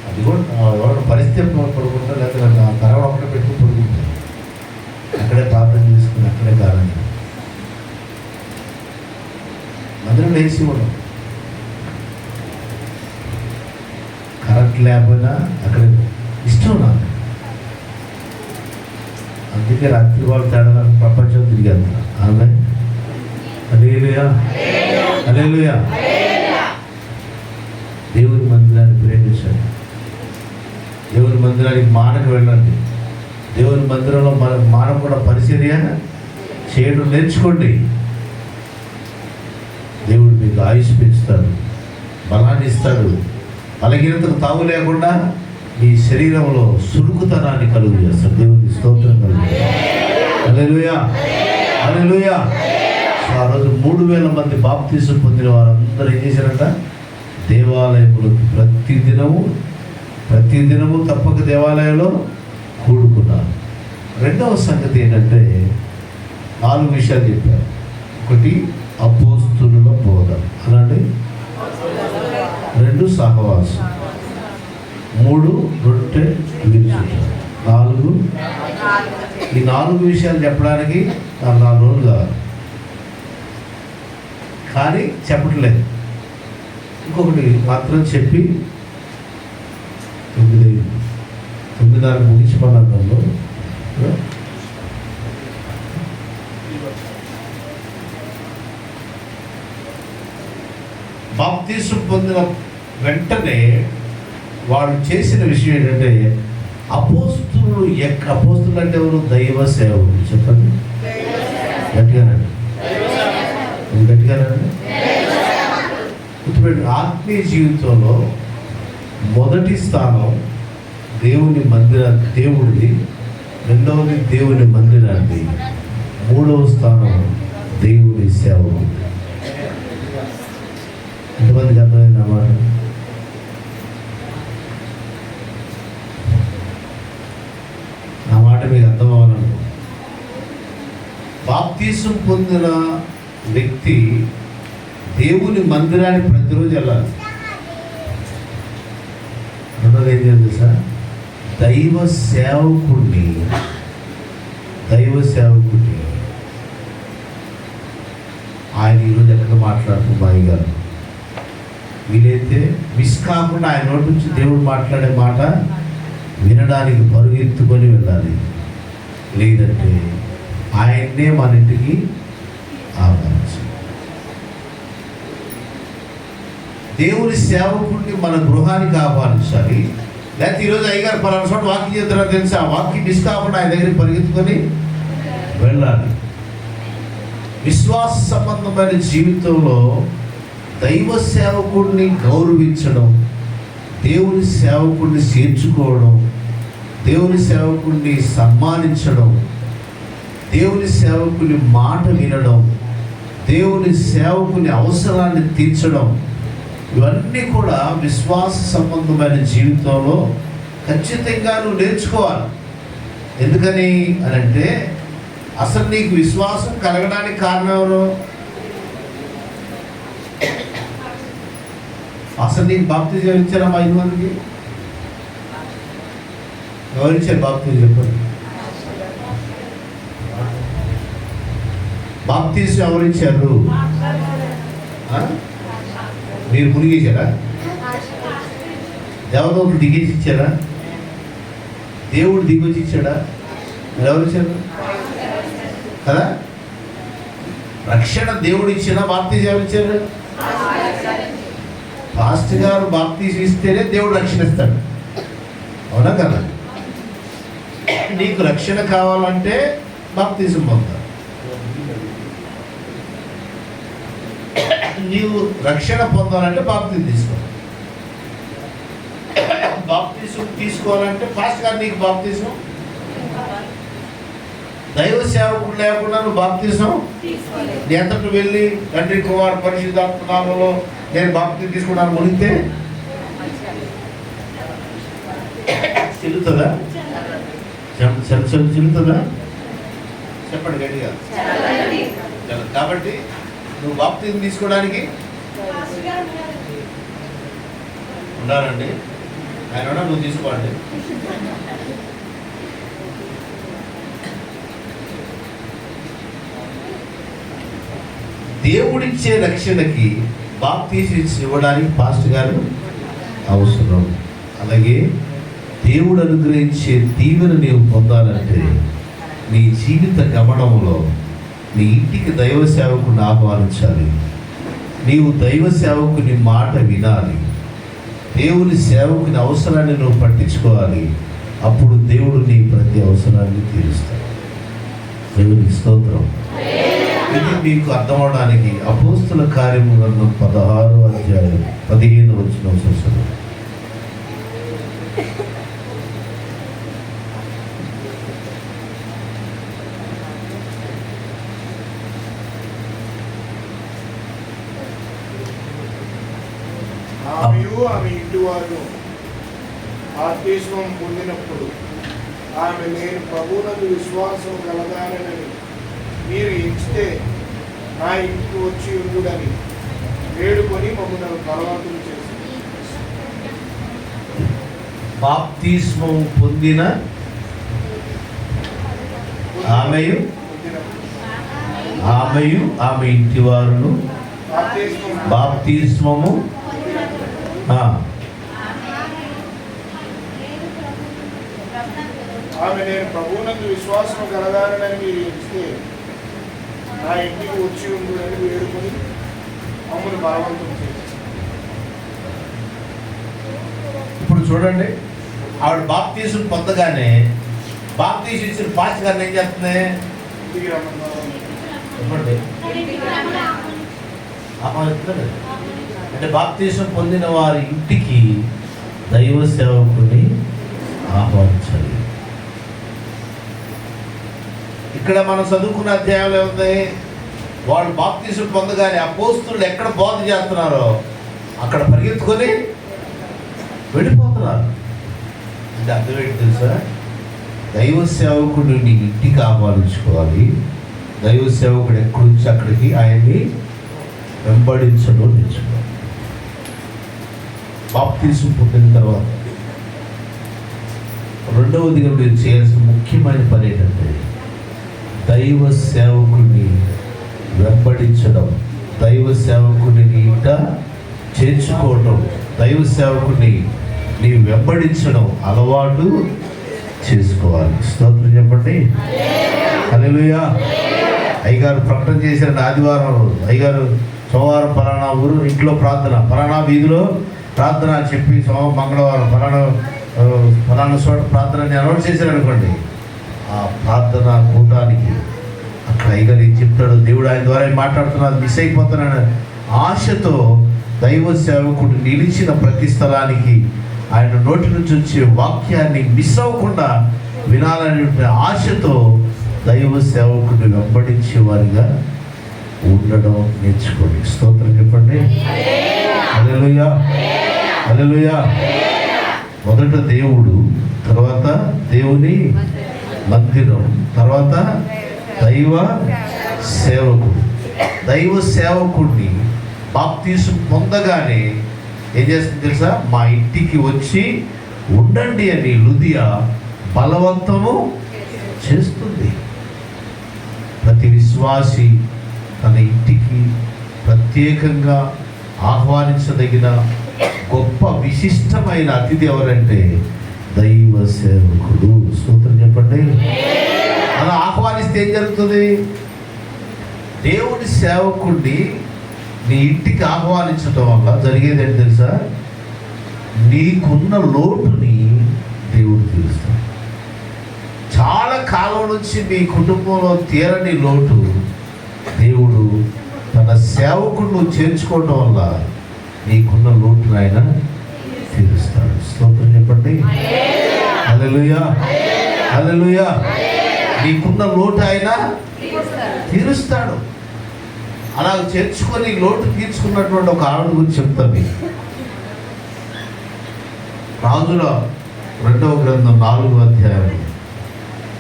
అది కూడా ఎవరైనా పరిస్థితి పడుకుంటా, లేకపోతే ఆ తరగడ ఒకటే పెట్టుకుని పడుకుంటాను. అక్కడే ప్రార్థన చేసుకుని అక్కడే కారణం మందిరంలో వేసి ఉండడం. కరెంట్ లేకపోయినా అక్కడ ఇష్టం నాకు. అందుకే రాత్రి వాళ్ళు తేడా ప్రపంచం తిరిగాను. ఆమె హల్లెలూయా, హల్లెలూయా. దేవుని మందిరాన్ని ప్రేమించండి, దేవుని మందిరానికి మానకు వెళ్ళండి, దేవుని మందిరంలో మానవ కూడా పరిచర్య చేయడం నేర్చుకోండి. దేవుడు మీకు ఆయుష్ పెంచుతాడు, బలాన్ని ఇస్తాడు. బలహీనతకు తావు లేకుండా మీ శరీరంలో సురుకుతనాన్ని కలుగు చేస్తాడు. దేవునికి స్తోత్రం కలుగు. హల్లెలూయా, హల్లెలూయా. సో ఆ రోజు 3000 మంది బాప్తీసం పొందిన వారందరూ ఏం చేశారంట? దేవాలయములకు ప్రతిదినము తప్పక దేవాలయంలో కూడుకున్నారు. రెండవ సంగతి ఏంటంటే 4 విషయాలు చెప్పారు. ఒకటి అపోస్తులుల బోధ అనండి, 2 సహవాసం, 3 రొట్టె విరుచుట, 4 ఈ 4 విషయాలు చెప్పడానికి 4 రోజులు కావాలి, కానీ చెప్పట్లేదు. ఇంకొకటి మాత్రం చెప్పి 9:30 ముగించిపోయిన బాప్తీసం పొందిన వెంటనే వాళ్ళు చేసిన విషయం ఏంటంటే అపోస్తులు అంటే ఎవరు? దైవ సేవకులు. చెప్పండి గట్టిగానండి, గట్టిగానండి. గుర్తుపెట్టి ఆత్మీయ జీవితంలో మొదటి స్థానం దేవుని దేవుడిది, రెండవది దేవుని మందిరాన్ని, 3వ స్థానం దేవుని సేవకుడు. ఎంతమందికి అర్థమైంది అన్నమాట? నా మాట మీకు అర్థం అవ్వాలనుకో. బాప్తీసం పొందిన వ్యక్తి దేవుని మందిరానికి ప్రతిరోజు వెళ్ళాలి. రెండోది ఏం చేయాలి సార్? దైవ సేవకుడిని ఆయన ఈరోజు ఎక్కడ మాట్లాడుతూ బాయి గారు వీలైతే మిస్ కాకుండా ఆయన నోటి నుంచి దేవుడు మాట్లాడే మాట వినడానికి పరుగెత్తుకొని వెళ్ళాలి. లేదంటే ఆయన్నే మన ఇంటికి ఆహ్వానించాలి. దేవుని సేవకుడిని మన గృహానికి ఆహ్వానించాలి. లేకపోతే ఈరోజు అయ్యగారు పలానా చోట వాక్యం చేస్తారో తెలిసి ఆ వాక్యం మిస్ కాకుండా ఆయన దగ్గరికి పరిగెత్తుకొని వెళ్ళాలి. విశ్వాస సంబంధమైన జీవితంలో దైవ సేవకుడిని గౌరవించడం, దేవుని సేవకుడిని చేర్చుకోవడం, దేవుని సేవకుడిని సన్మానించడం, దేవుని సేవకుని మాట వినడం, దేవుని సేవకుని అవసరాన్ని తీర్చడం, ఇవన్నీ కూడా విశ్వాస సంబంధమైన జీవితంలో ఖచ్చితంగా నువ్వు నేర్చుకోవాలి. ఎందుకని అని అంటే అసలు నీకు విశ్వాసం కలగడానికి కారణం ఎవరు? అసలు నీకు బాప్తిజం ఇచ్చారా? 5 మందికి ఎవరిచ్చారు బాప్తిజం? చెప్పండి. బాప్తిజం ఎవరిచ్చారు? మీరు మునిగేశారా? దేవదూతలు దిగేసి ఇచ్చారా? దేవుడు దిగొచ్చి ఇచ్చాడా? మీరు ఎవరు ఇచ్చారు కదా? రక్షణ దేవుడు ఇచ్చినా బాప్తిజం ఎవరు ఇచ్చారు? పాస్టర్ గారు బాప్తిజం ఇస్తేనే దేవుడు రక్షణ ఇస్తాడు. అవునా కదా? నీకు రక్షణ కావాలంటే బాప్తిజం పొందాలి. నీవు రక్షణ పొందాలంటే బాప్తిజం తీసుకోవాలి. బాప్తిజం తీసుకోవాలంటే పాస్టర్ గారు నీకు బాప్తిజం, దైవ సేవకుడు లేకుండా నువ్వు బాప్తిజం నీ అంతటి వెళ్ళి తండ్రి కుమార్ పరిశుద్ధాత్మ నామములో నేను బాప్తిజం తీసుకున్నాను మునిగితే చెల్లుతుందా? చెల్లుతుందా? చెప్పండి గట్టిగా. కాబట్టి నువ్వు బాప్తిజం తీసుకోవడానికి ఉండాలండి. ఆయన నువ్వు తీసుకోండి. దేవుడిచ్చే రక్షణకి బాప్తిజం ఇవ్వడానికి పాస్టర్ గారు అవసరం. అలాగే దేవుడు అనుగ్రహించే దీవెన నీవు పొందాలంటే నీ జీవిత గమనంలో నీ ఇంటికి దైవ సేవకుని ఆహ్వానించాలి. నీవు దైవ సేవకుని మాట వినాలి. దేవుని సేవకుని అవసరాన్ని నువ్వు పట్టించుకోవాలి. అప్పుడు దేవుడు నీ ప్రతి అవసరాన్ని తీరుస్తాడు. దేవునికి స్తోత్రం. ఇది మీకు అర్థమవడానికి అపోస్తుల కార్యము గ్రంథం 16వ అధ్యాయం 15వ వచనం చూస్తున్నాం. ఆమె ఇంటి వారు బాప్తిస్మం పొందినప్పుడు ఆమె నేను ప్రభువునందు విశ్వాసం కలగాలని మీరు ఎంచితే నా ఇంటికి వచ్చి ఉండుడని వేడుకొని మమ్మల్ని బలవంతం చేసింది. బాప్తిస్మం పొందిన ఆమెయు ఆమె ఇంటి వారును బాప్తిస్మము ఆమె నేను ప్రభువునందు విశ్వాసం కలగాలని మీరు ఎంచితే నా ఇంటికి వచ్చి ఉండుడని వేడుకొని మమ్మల్ని బలవంతం చేసింది. ఇప్పుడు చూడండి, ఆవిడ బాప్తిజం పొందగానే బాప్తిజం ఇచ్చిన పాస్టర్ గారిని ఏం చేస్తుంది? చెప్పండి. అంటే బాప్తిజం పొందిన వారి ఇంటికి దైవ సేవకుని ఆహ్వానించాలి. ఇక్కడ మనం చదువుకున్న అధ్యాయంలో ఉంది, వాళ్ళు బాప్తిజం పొందగానే అపోస్తులు ఎక్కడ బోధ చేస్తున్నారో అక్కడ పరిగెత్తుకొని వెళ్ళిపోతున్నారు. అంటే అర్థం ఏంటి తెలుసా? దైవ సేవకుడు నీ ఇంటికి ఆహ్వానించుకోవాలి. దైవ సేవకుడు ఎక్కడి నుంచి అక్కడికి ఆయన్ని వెంబడించడం నేర్చుకోవాలి. బాప్తిజం పొందిన తర్వాత రెండవదిగా మీరు చేయాల్సిన ముఖ్యమైన పని ఏంటంటే దైవ సేవకుడిని వెంబడించడం. దైవ సేవకుడిని నీ ఇంట చేర్చుకోవటం, దైవ సేవకుడిని నీవు వెంబడించడం అలవాటు చేసుకోవాలి. స్తోత్రం చెప్పండి. హల్లెలూయా. అయ్యగారు ప్రకటన చేసిన ఆదివారం అయ్యగారు సోమవారం పలానా ఊరు ఇంట్లో ప్రార్థన, పలానా వీధిలో ప్రార్థన అని చెప్పి మంగళవారం పలానా చోట ప్రార్థన అని అనౌన్స్ చేశారు అనుకోండి. ఆ ప్రార్థన కూటానికి అక్కడ అయ్యగారు ఏం చెప్తాడు, దేవుడు ఆయన ద్వారా మాట్లాడుతున్నాడు, మిస్ అయిపోతున్నాడు ఆశతో దైవ సేవకుడు నిలిచిన ప్రతి స్థలానికి ఆయన నోటి నుంచి వచ్చే వాక్యాన్ని మిస్ అవ్వకుండా వినాలనే ఆశతో దైవ సేవకుడిని వెంబడించే వారిగా ఉండడం నేర్చుకోండి. స్తోత్రం చెప్పండి. హల్లెలూయా, హల్లెలూయా. మొదట దేవుడు, తర్వాత దేవుని మందిరం, తర్వాత దైవ సేవకుడు. దైవ సేవకుడిని బాప్తీసం పొందగానే ఏం చేస్తుంది తెలుసా? మా ఇంటికి వచ్చి ఉండండి అని లుదియా బలవంతము చేస్తుంది. ప్రతి విశ్వాసి తన ఇంటికి ప్రత్యేకంగా ఆహ్వానించదగిన గొప్ప విశిష్టమైన అతిథి ఎవరంటే దైవ సేవకుడు. స్తోత్రం చెప్పండి. అలా ఆహ్వానిస్తే ఏం జరుగుతుంది? దేవుడి సేవకుడిని నీ ఇంటికి ఆహ్వానించడం వల్ల జరిగేది ఏంటి తెలుసా? నీకున్న లోటుని దేవుడు తీరుస్తాడు. చాలా కాలం నుంచి నీ కుటుంబంలో తీరని లోటు దేవుడు తన సేవకుడు చేర్చుకోవడం వల్ల నీకున్న లోటును ఆయన తీరుస్తాడు. స్తోత్రం చెప్పండి. హల్లెలూయా, హల్లెలూయా. నీకున్న లోటు ఆయన తీరుస్తాడు. అలా చేర్చుకొని లోటు తీర్చుకున్నటువంటి ఒక ఆవిడ గురించి చెప్తాను. రాజుల 2వ గ్రంథం 4వ అధ్యాయం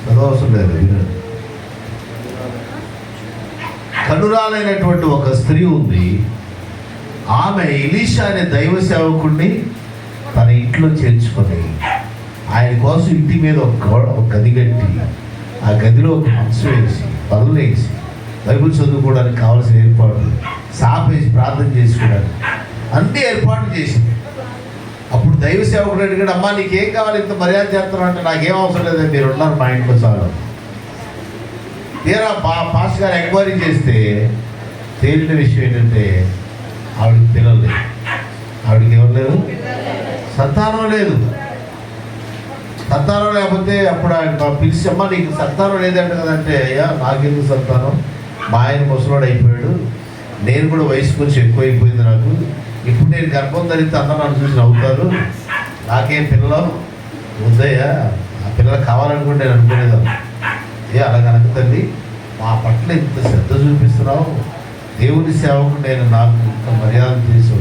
చదవవసరం లేదు, వినండి. కనురాలైనటువంటి ఒక స్త్రీ ఉంది. ఆమె ఎలీషా అనే దైవ సేవకుడిని తన ఇంట్లో చేర్చుకొని ఆయన కోసం ఇంటి మీద ఒక గది కట్టి ఆ గదిలో ఒక మంచం వేసి పనులు వేసి బైబిల్ చదువుకోవడానికి కావాల్సిన ఏర్పాట్లు, సాపేసి ప్రార్థన చేసుకోవడానికి అన్ని ఏర్పాట్లు చేసింది. అప్పుడు దైవ సేవకుడు అడిగాడు, అమ్మా నీకేం కావాలి, ఇంత మర్యాద చేస్తున్నావు అంటే నాకేం అవసరం లేదండి, మీరు ఉన్నారు మా ఇంట్లో చాలు. తీరా పాస్ గారు ఎంక్వైరీ చేస్తే తేలిన విషయం ఏంటంటే ఆవిడకి పిల్లలు లేదు. ఆవిడకి ఎవరు లేరు? సంతానం లేదు. సంతానం లేకపోతే అప్పుడు ఆయన పిలిచి, అమ్మ నీకు సంతానం లేదంట కదంటే, అయ్యా నాకెందుకు సంతానం, మా ఆయన ముసలోడు అయిపోయాడు, నేను కూడా వయసు కొంచెం ఎక్కువైపోయింది నాకు, ఇప్పుడు నేను గర్భం ధరిస్తే అందరూ నన్ను చూసి నవ్వుతారు, నాకేం పిల్లలు వద్దయ్యా, ఆ పిల్లలు కావాలనుకుంటే నేను అనుకునేదాన్ని. అలాగనక తల్లి, మా పట్ల ఇంత శ్రద్ధ చూపిస్తున్నావు, దేవుని సేవకు నేను నాకు ఇంత మర్యాద తీసు,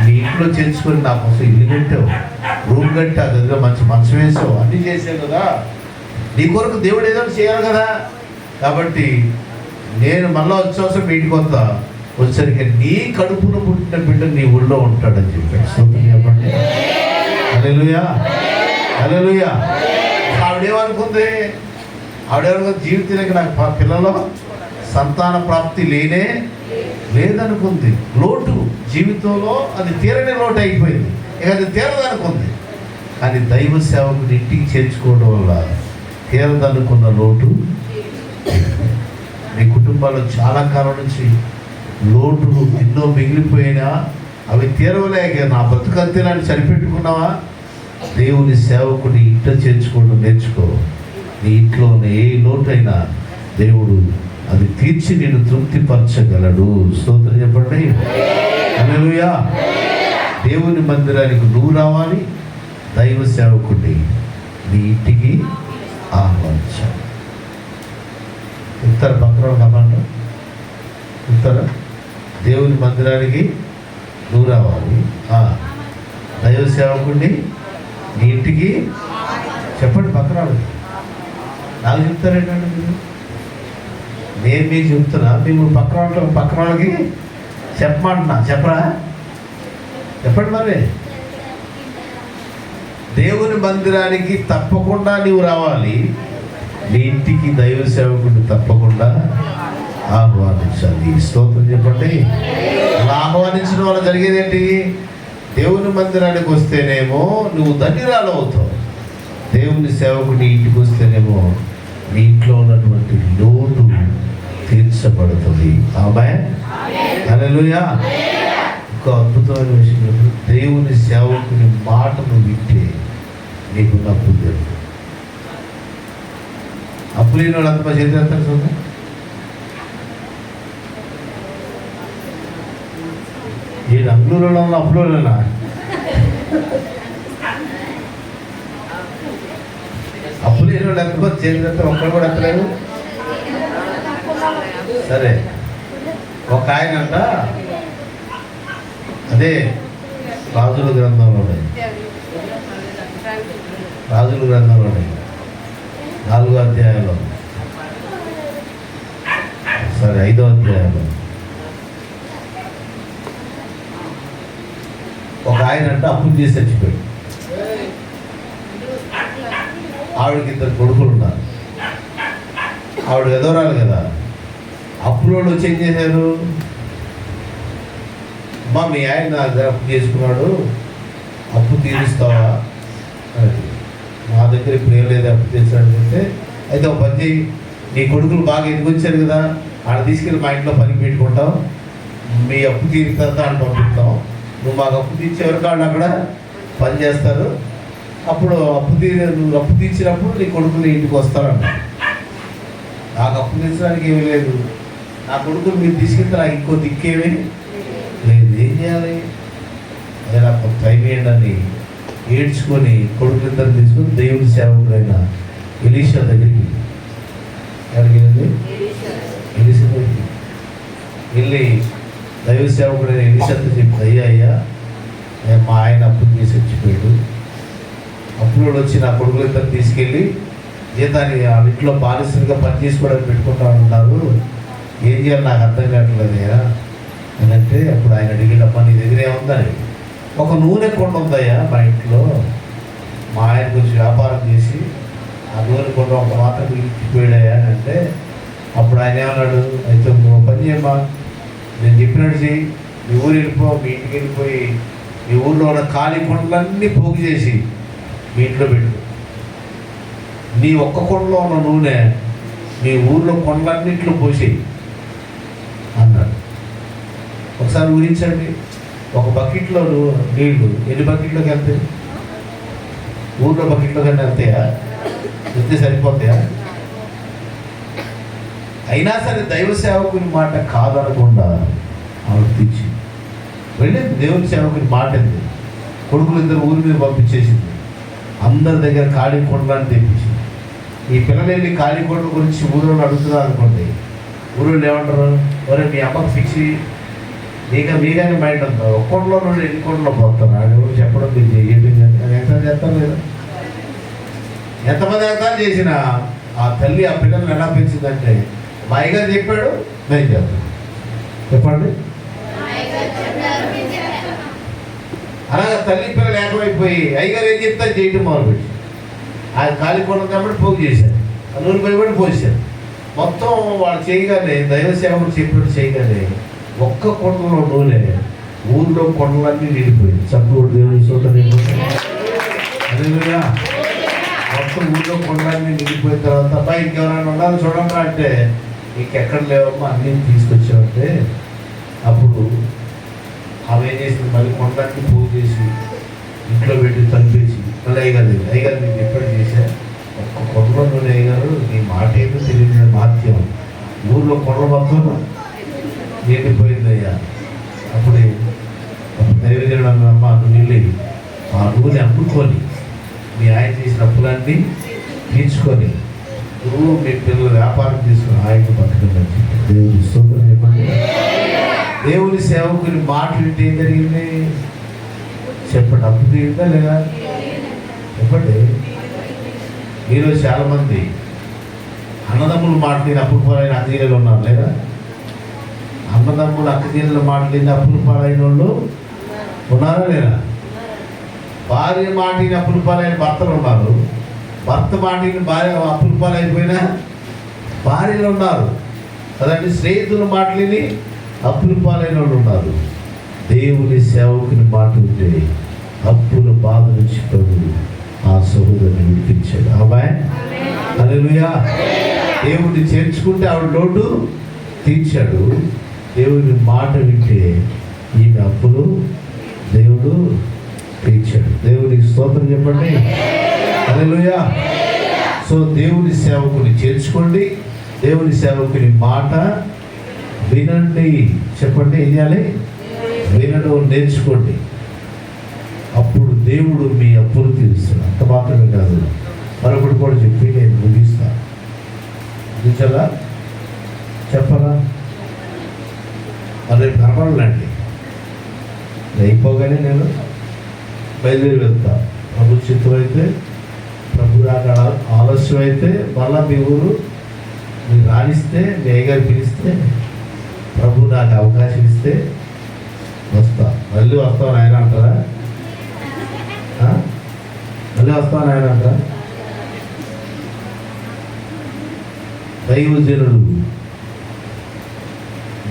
నీ ఇంట్లో చేర్చుకొని నా కోసం ఇల్లు కట్టావు, రూమ్ కట్టి ఆ గదిలో మంచి మంచం వేసావు, అన్నీ చేసావు కదా, నీ కొరకు దేవుడు ఏదో చేయాలి కదా, కాబట్టి నేను మళ్ళీ వచ్చేవసరం మీ ఇంటికి వస్తా, వచ్చరికి నీ కడుపున పుట్టిన బిడ్డ నీ ఊళ్ళో ఉంటాడని చెప్పాడు. స్తోత్రం చెప్పండి. హల్లెలూయా, హల్లెలూయా. ఆవిడేమనుకుంది? ఆవిడేమనుకుంది? జీవితానికి నాకు పిల్లలు సంతాన ప్రాప్తి లేదనుకుంది. లోటు జీవితంలో అది తీరని లోటు అయిపోయింది, ఇక అది తీరదనుకుంది. కానీ దైవ సేవకుని ఇంటికి చేర్చుకోవడం వల్ల తీరదనుకున్న లోటు. మీ కుటుంబాల్లో చాలా కాలం నుంచి లోటులు ఎన్నో మిగిలిపోయినా అవి తీరవలేక నా బతుకంతేనని సరిపెట్టుకున్నావా? దేవుని సేవకుని ఇంట చేర్చుకోవడం నేర్చుకో. నీ ఇంట్లో ఏ లోటైనా దేవుడు అది తీర్చి నేను తృప్తిపరచగలడు. స్తోత్రం చెప్పండి. హల్లెలూయా. దేవుని మందిరానికి నువ్వు రావాలి, దైవ సేవకుడిని నీ ఇంటికి ఆహ్వానించాలి. ఉత్తర పక్కన కమాండ ఉత్తర దేవుని మందిరానికి నువ్వు రావాలి, దైవ సేవకుడిని నీ ఇంటికి చెప్పండి. పక్కన నాకు చెప్తారేంటండి మీరు? నేను మీకు చెప్తున్నా, మేము పక్కన వాళ్ళకి చెప్పమంటున్నా. చెప్పరా? చెప్పండి. మరి దేవుని మందిరానికి తప్పకుండా నీవు రావాలి, నీ ఇంటికి దైవ సేవకుడిని తప్పకుండా ఆహ్వానించాలి. స్తోత్రం చెప్పండి. అలా ఆహ్వానించడం వల్ల జరిగేది ఏంటి? దేవుని మందిరానికి వస్తేనేమో నువ్వు ధన్యురాలు అవుతావు. దేవుని సేవకుని ఇంటికి వస్తేనేమో మీ ఇంట్లో ఉన్నటువంటి లోటు తీర్చబడుతుంది. ఆమేన్. హల్లెలూయా. ఒక అద్భుతమైన విషయం ఏంటంటే, దేవుని సేవకుని మాటను వింటే నీకు అప్పులు జరుగుతుంది. అప్పు లేని వాళ్ళు అంత చేతి వెళ్తారు చూడండి. ఈ రంగులలో ఉన్న అప్పులోనా అప్పు లేని వాళ్ళు ఎంతమంది చేతి వెళ్తారు? ఒక్కరు కూడా ఎత్తలేరు. సరే, ఒక ఆయన అంట, అదే రాజుల గ్రంథంలోనే 4వ అధ్యాయంలో, సరే 5వ అధ్యాయంలో ఒక ఆయన అంటే అప్పులు చేసి చచ్చిపోయాడు. ఆవిడకి 2 కొడుకులు ఉన్నారు. ఆవిడ ఎదవరాలు కదా. అప్పులోళ్ళు వచ్చి ఏం చేశారు? అమ్మా, మీ ఆయన నా దగ్గర అప్పు చేసుకున్నాడు, అప్పు తీరుస్తావా అని. మా దగ్గర ఇప్పుడు ఏం లేదు, అప్పు తీర్చాడు అంటే, అయితే ఒక పని చేయి, నీ కొడుకులు బాగా ఎదిగొచ్చారు కదా, ఆడ తీసుకెళ్ళి మా ఇంట్లో పని పెట్టుకుంటాం, మీ అప్పు తీరుతా అని పంపిస్తాం, నువ్వు మాకు అప్పు తీర్చేవరకు వాళ్ళు అక్కడ పని చేస్తారు, అప్పుడు నువ్వు అప్పు తీర్చినప్పుడు నీ కొడుకులు ఇంటికి వస్తారంట. నాకు అప్పు తీర్చడానికి ఏమీ లేదు, నా కొడుకులు మీరు తీసుకెళ్తే నాకు ఇంకో దిక్కేమీ లేదు, ఏం చేయాలి? అదే నాకు టైం ఏంటని ఏడ్చుకొని కొడుకులిద్దరు తీసుకొని దేవుడి సేవకుడైన ఎలీషా దగ్గరికి ఎలీషా దగ్గరికి వెళ్ళి దైవ సేవకుడైన ఎలీషాతో చెప్పి, అయ్యా మా ఆయన అప్పులు చేసి చచ్చిపోయాడు, అప్పులో వచ్చి నా కొడుకులిద్దరు తీసుకెళ్ళి జీతాన్ని ఆ ఇంట్లో బానిసలుగా పని చేసుకోవడానికి పెట్టుకుంటా ఉంటారు, ఏం చేయాలి నాకు అర్థం కావట్లేదయ్యా అని అంటే, అప్పుడు ఆయన అడిగేటప్ప నీ దగ్గర ఏముందని, ఒక నూనె కొండ ఉందయ్యా మా ఇంట్లో, మా ఆయన కొంచెం వ్యాపారం చేసి ఆ నూనె కొండ ఒక మాత్రం ఇచ్చిపోయాడయ్యా అని అంటే, అప్పుడు ఆయన ఏమన్నాడు, అయితే నువ్వు పని చేయమ్మా, నేను చెప్పినట్టు చెయ్యి, మీ ఊరు వెళ్ళిపో, మీ ఇంటికి వెళ్ళిపోయి మీ ఊళ్ళో ఉన్న ఖాళీ కొండలన్నీ పోగు చేసి మీ ఇంట్లో పెట్టు, నీ ఒక్క కొండలో ఉన్న నూనె మీ ఊళ్ళో కొండలన్నింటిలో పోసేయి అన్నాడు. ఒకసారి ఊహించండి, ఒక బకెట్లో నీళ్లు ఎన్ని బకెట్లోకి వెళ్తాయి? ఊళ్ళో బకెట్లో కన్నా వెళ్తాయా? వెళ్తే సరిపోతాయా? అయినా సరే దైవ సేవకుని మాట కాదనకుండా ఆవర్తించి వెళ్ళింది. దేవుని సేవకుని మాట ఉంది. కొడుకులు 2 ఊరి మీద పంపించేసింది. అందరి దగ్గర ఖాళీ కొండలని తెప్పించింది. ఈ పిల్లలు వెళ్ళి ఖాళీ కొండల గురించి ఊళ్ళో అడుగుతున్నారు అనుకోండి, ఊళ్ళో ఏమంటారు, ఒరే మీ అమ్మకు ఫిక్స్ మీగానే మైండ్ అంటారు, ఒక కొండలో నుండి 2 కొండలో పోతారు, అది ఎవరు చెప్పడం మీరు చెయ్యండి అని ఎంత చేస్తారు లేదా? ఎంతమంది ఎంత చేసినా ఆ తల్లి ఆ పిల్లల్ని ఎలా పెంచిందంటే, మా అయ్యగారు చెప్పాడు నేను చేస్తాను, చెప్పండి. అలాగే తల్లి పిల్లలు ఏకమైపోయి అయ్యగారు ఏం చెప్తా చేయటం మొదలుపెట్టి ఆ ఖాళీ కొండ కాబట్టి పోగు చేశారు, ఆ నూనె పోయి పోసారు. మొత్తం వాళ్ళు చేయగానే దైవ సేవకుడు చెప్పినట్టు చేయగానే ఒక్క కొండలో నూనె ఊళ్ళో కొండలన్నీ నిండిపోయింది. చప్పుడు దేవుని చోట అదేవిధంగా మొత్తం ఊళ్ళో కొండలన్నీ నిండిపోయిన తర్వాత అబ్బాయి ఇంకెవరైనా ఉండాలి చూడండి అంటే, ఇంకెక్కడ లేవమ్మా అన్నీ తీసుకొచ్చామంటే, అప్పుడు ఆమె ఏం చేసింది, మళ్ళీ కొండలన్నీ పోగు చేసి ఇంట్లో పెట్టి తలిపేసి మళ్ళీ అయ్యగారు మీకు ఎప్పుడు చేశా, ఒక్క కొండలో నూనె అయ్యగారు నీ మాట ఏమో తెలియదు, మాత్యం ఊళ్ళో కొండ మొత్తం నిండిపోయిందయ్యా. అప్పుడు దైవజనుడు అమ్మా నువ్వు వెళ్ళి ఆ నూనె అమ్ముకొని మీ ఆయన చేసిన అప్పులన్నీ తీర్చుకొని నువ్వు మీ పిల్లలు వ్యాపారం తీసుకుని ఆయనకు బతకమని చెప్పి దేవుని స్తోత్రం చెప్పండి. దేవుని సేవకుని మాటలు వింటే ఏం జరిగింది చెప్పండి? అప్పు తీరిందా లేదా చెప్పండి. ఈరోజు చాలామంది అన్నదమ్ములు మాట్లాడిన అప్పులు పాలైన అక్కజీలు ఉన్నారు లేదా? అన్నదమ్ములు అక్కజీల మాట్లాడిన అప్పులు పాలైన వాళ్ళు ఉన్నారా లేదా? భార్య మాటిని అప్పులు పాలైన భర్తలు ఉన్నారు, భర్త మాటిని భార్య అప్పులు పాలైపోయిన భార్యలు ఉన్నారు. అదంటే స్నేహితుల మాటలని అప్పుల పాలైన వాళ్ళు ఉన్నారు. దేవుని సేవకుని మాట ఉంటే అప్పుల బాధ నుంచి ప్రభు ఆ సహోదరుని విడిపించాడు. ఆమేన్, హల్లెలూయా. దేవుడిని చేర్చుకుంటే ఆవిడ లోటు తీర్చాడు. దేవుని మాట వింటే ఈమె అప్పులు దేవుడు తీర్చాడు. దేవునికి స్తోత్రం చెప్పండి, హల్లెలూయా. సో దేవుని సేవకుని చేర్చుకోండి, దేవుని సేవకుని మాట వినండి. చెప్పండి, ఏం చేయాలి? వినడం నేర్చుకోండి. అప్పుడు దేవుడు మీ అప్పులు తీరుస్తాడు. అంత మాత్రమే కాదు, మరొకటి కూడా చెప్పి నేను ముగిస్తాను. ముగించాలా? చెప్పరా? మరి కనపడాలండి. అయిపోగానే నేను బయలుదేరి వెళ్తా. ప్రభు చిత్తం అయితే, ప్రభు రాక ఆలస్యం అయితే, మళ్ళా మీ ఊరు మీరు రాణిస్తే, మీ అయ్యగారు పిలిస్తే, ప్రభు నాకు అవకాశం ఇస్తే వస్తా. మళ్ళీ వస్తాను ఆయన అంటారా? మళ్ళీ వస్తాను ఆయన అంటారా? దైవజనుడు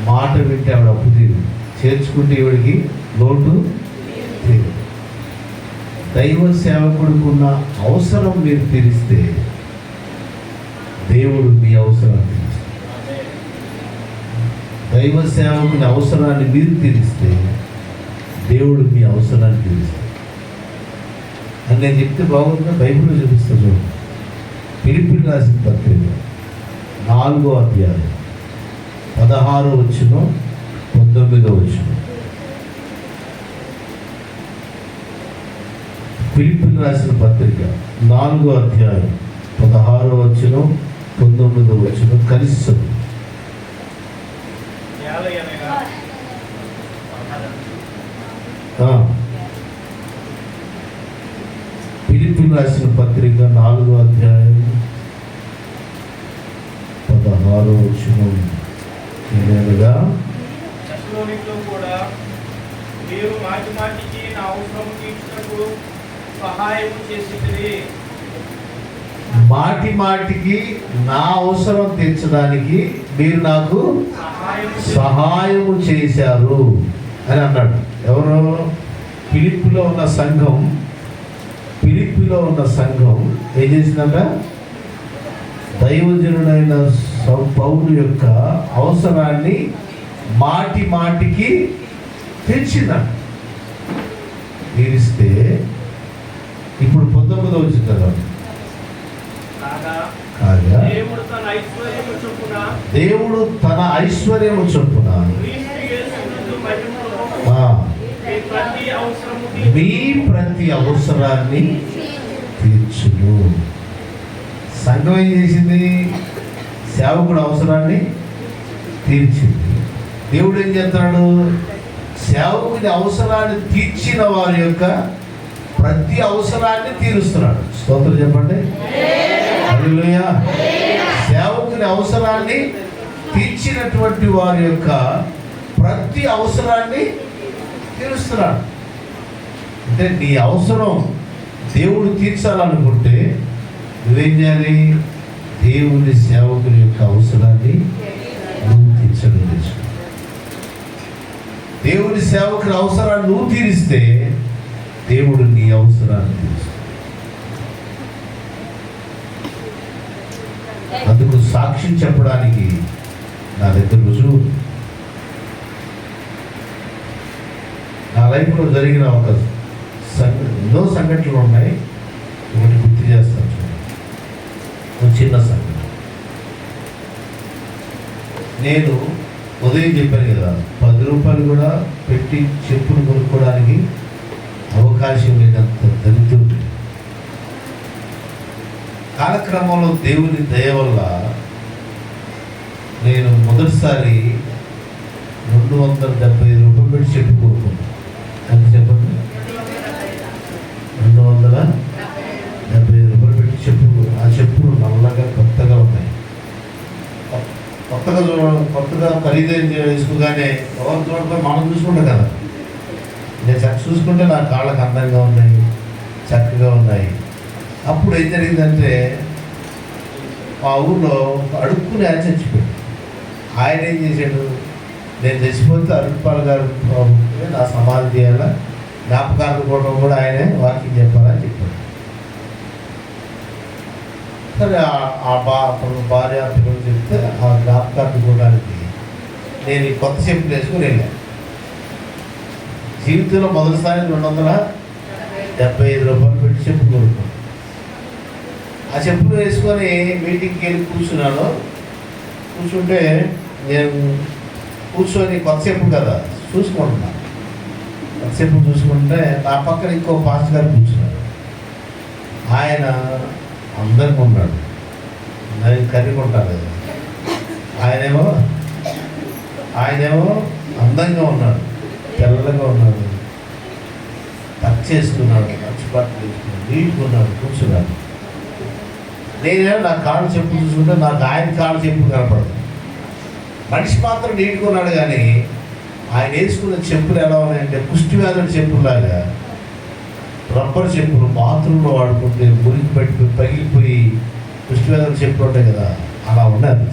మాట వింటే ఆవిడ అప్పు తీరు, చేర్చుకుంటే ఈవిడికి లోటు తీరు. దైవ సేవకుడుకున్న అవసరం మీరు తీరిస్తే దేవుడు మీ అవసరాన్ని తీరుస్తాడు. దైవ సేవకుని అవసరాన్ని మీరు తీరిస్తే దేవుడు మీ అవసరాన్ని తీరుస్తాడు. అని నేను చెప్తే బాగుందా? బైబిల్లో చూపిస్తాను చూడండి. ఫిలిప్పీయులకు రాసిన పత్రిక 4వ అధ్యాయం 16వ వచనం 19వ వచనం. ఫిలిప్పీయులకు రాసిన పత్రిక 4వ అధ్యాయం 16వ వచనం 19వ వచనం కలిసి చదువు. ఫిలిప్పీయులకు రాసిన పత్రిక 4వ అధ్యాయం 16వ వచనం. ఏదనగా దశలోనిలో కూడా మీరు మాటి మాటికి నా అవసరం తీర్చుటకు సహాయం చేసితిరి. మాటి మాటికి నా అవసరం తీర్చడానికి మీరు నాకు సహాయము చేశారు అని అన్నాడు. ఎవరు? ఫిలిప్పీలో ఉన్న సంఘం. ఫిలిప్పీలో ఉన్న సంఘం ఏం చేసిందంట? దైవజనుడైన పౌలు యొక్క అవసరాన్ని మాటి మాటికి తీర్చిందంట. తీరిస్తే ఇప్పుడు 19వ వచ్చింది కదా. కాగా దేవుడు తన ఐశ్వర్యము చొప్పున మీ ప్రతి అవసరాన్ని తీర్చును. సంఘం ఏం చేసింది? సేవకుడు అవసరాన్ని తీర్చింది. దేవుడు ఏం చేస్తున్నాడు? సేవకుడి అవసరాన్ని తీర్చిన వారి యొక్క ప్రతి అవసరాన్ని తీరుస్తున్నాడు. స్తోత్రం చెప్పండి, హల్లెలూయా. సేవకుని అవసరాన్ని తీర్చినటువంటి వారి యొక్క ప్రతి అవసరాన్ని తీరుస్తున్నాడు. అంటే నీ అవసరం దేవుడు తీర్చాలనుకుంటే నువ్వేం చేయాలి? దేవుని సేవకుని యొక్క అవసరాన్ని నువ్వు తీర్చడం నేర్చుకో. దేవుని సేవకుని అవసరాన్ని నువ్వు తీరిస్తే దేవుడు నీ అవసరాన్ని తీరుస్తాడు. అందుకు సాక్ష్యం చెప్పడానికి నా దగ్గర రుజువు. నా లైఫ్లో జరిగిన ఒక ఎన్నో సంఘటనలు ఉన్నాయి. ఒకటి గుర్తు చేస్తాను చూడండి. ఒక చిన్న సంఘటన. నేను ఉదయం చెప్పాను కదా, 10 రూపాయలు కూడా పెట్టి చెప్పులు కొనుక్కోవడానికి అవకాశం లేనంత దరిద్రుడు. కాలక్రమంలో దేవుని దయ వల్ల నేను మొదటిసారి 275 రూపాయలు పెట్టి చెప్పు కొనుక్కున్నాను. ఎంత చెప్పండి? 275 రూపాయలు పెట్టి చెప్పు. ఆ చెప్పులు నల్లగా కొత్తగా ఉన్నాయి. కొత్తగా ఖరీదైన వేసుకోగానే ఎవరు చూడకపోయి మనం చూసుకుంటాం కదా. నేను చక్క చూసుకుంటే నా కాళ్ళకు అందంగా ఉన్నాయి, చక్కగా ఉన్నాయి. అప్పుడు ఏం జరిగిందంటే మా ఊళ్ళో అడుక్కుని ఆయన చచ్చిపోయింది. ఆయన ఏం చేశాడు, నేను చచ్చిపోతే అరుణ్పాల్ గారు నా సమాధి చేయాలా, జ్ఞాపకార్థం కూడా ఆయనే వాక్యం చెప్పాలని చెప్పాడు. సరే భార్య పిల్లలు చెప్తే ఆ జ్ఞాపకార్థం కూడానికి నేను ఈ కొత్త చెప్పులు వేసుకుని వెళ్ళాను. జీవితంలో మొదటిసారి 275 రూపాయలు పెట్టి చెప్పులు కొనుక్కున్నాను. ఆ చెప్పులు వేసుకొని మీటింగ్కి వెళ్ళి కూర్చున్నాను. కూర్చుంటే నేను కూర్చొని కొత్త చెప్పులు కదా చూసుకుంటున్నాను. కొత్త చెప్పులు చూసుకుంటే నా పక్కన ఇంకో పాస్టర్ గారు కూర్చున్నారు. ఆయన అందరికీ ఉన్నాడు, అందరికి కర్రీగా ఉంటారు కదా. ఆయనేమో అందంగా ఉన్నాడు, తెల్లగా ఉన్నాడు, టచ్ చేసుకున్నాడు, టచ్ బట్టలు వేసుకున్నాడు, నీట్గా ఉన్నాడు, కూర్చున్నాడు. నేనేమో నా కాళ్ళు చెప్పులు చూసుకుంటే నాకు ఆయన కాళ్ళు చెప్పులు కనపడదు. మనిషి మాత్రం నీట్గా ఉన్నాడు, కానీ ఆయన వేసుకున్న చెప్పులు ఎలా ఉన్నాయంటే కుష్టి వ్యాధుల చెప్పులాగా రబ్బర్ చెప్పులు బాత్రూంలో వాడుకుంటే మురికి పెట్టి పగిలిపోయి కుష్టి వ్యాధుల చెప్పులు ఉంటాయి కదా, అలా ఉన్నది.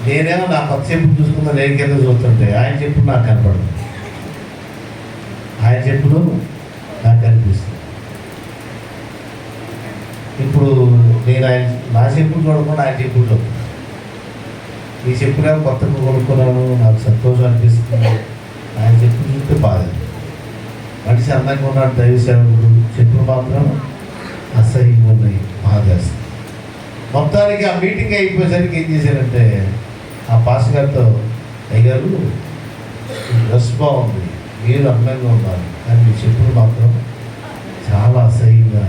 నేనేమో నా కొత్త చెప్పులు చూసుకుందా నేను కింద చూస్తుంటే ఆయన చెప్పులు నాకు కనపడదు, ఆయన చెప్పులు నాకు కనిపిస్తుంది. ఇప్పుడు నేను నా చెప్పులు చూడకుండా ఆయన చెప్పులు చూస్తున్నాను. ఈ చెప్పులే కొత్తగా కొనుక్కున్నాను, నాకు సంతోషం అనిపిస్తుంది. ఆయన చెప్పులు చూస్తే బాధ. మనిషి అందంగా ఉన్నాడు, దైవ సేవకుడు, చెప్పులు మాత్రం అసహ్యంగా ఉన్నాయి, బాధేస్తుంది. మొత్తానికి ఆ మీటింగ్ అయిపోయేసరికి ఏం చేశారంటే ఆ పాస్ గారితో, అయ్యారు డ్రెస్ బాగుంది, మీరు అందంగా ఉన్నారు, కానీ మీ చెప్పులు మాత్రం చాలా అసహ్యంగా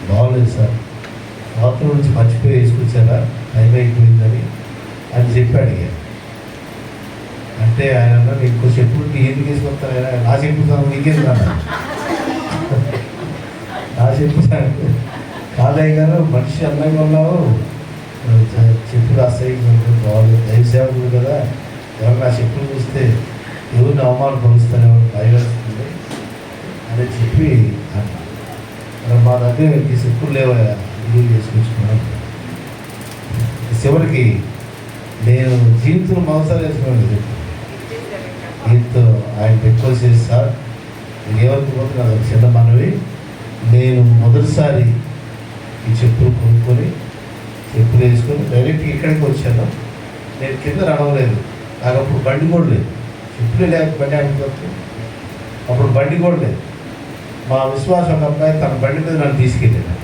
బాగోలేదు సార్, బాత్రూమ్ నుంచి మర్చిపోయి వేసుకొచ్చారా, టైం అయిపోయిందని అని చెప్పాడు. అంటే ఆయన అన్నాడు, ఇంకో చెప్పులు ఎందుకు వేసుకొస్తాను, నా చెప్పుతాను నీకేందుకు అన్నా. నా చెప్పుతాను కాదయ్య గారు, మనిషి అందంగా ఉన్నావు, చెప్పులు అసహ్యంగా ఉంటుంది, బాగోలేదు, దైవ సేవకుడు కదా, ఎవరు నా చెప్పులు చూస్తే ఎవరిని అవమానపరుస్తాను, ఎవరు భయం వేస్తుంది అని చెప్పి మా దగ్గర ఈ చెప్పులు లేవా ఇది చేసుకొచ్చుకున్నాను. చివరికి నేను జీవితంలో మొదటిసారి వేసుకున్నాను చెప్పు. దీంతో ఆయన రిక్వెస్ట్ చేసి, సార్ నేను ఏమనుకోకపోతే నాకు చిన్న మనవి, నేను మొదటిసారి ఈ చెప్పులు కొనుక్కొని చెప్పులు వేసుకొని డైరెక్ట్గా ఇక్కడికి వచ్చాను. నేను కింద నడవలేదు, నాకు అప్పుడు బండి కూడా లేదు, చెప్పులే లేక బండి ఆడుకోవచ్చు, అప్పుడు బండి కూడా లేదు. మా విశ్వాసం ఒక అబ్బాయి తన బండి మీద నన్ను తీసుకెళ్ళాను.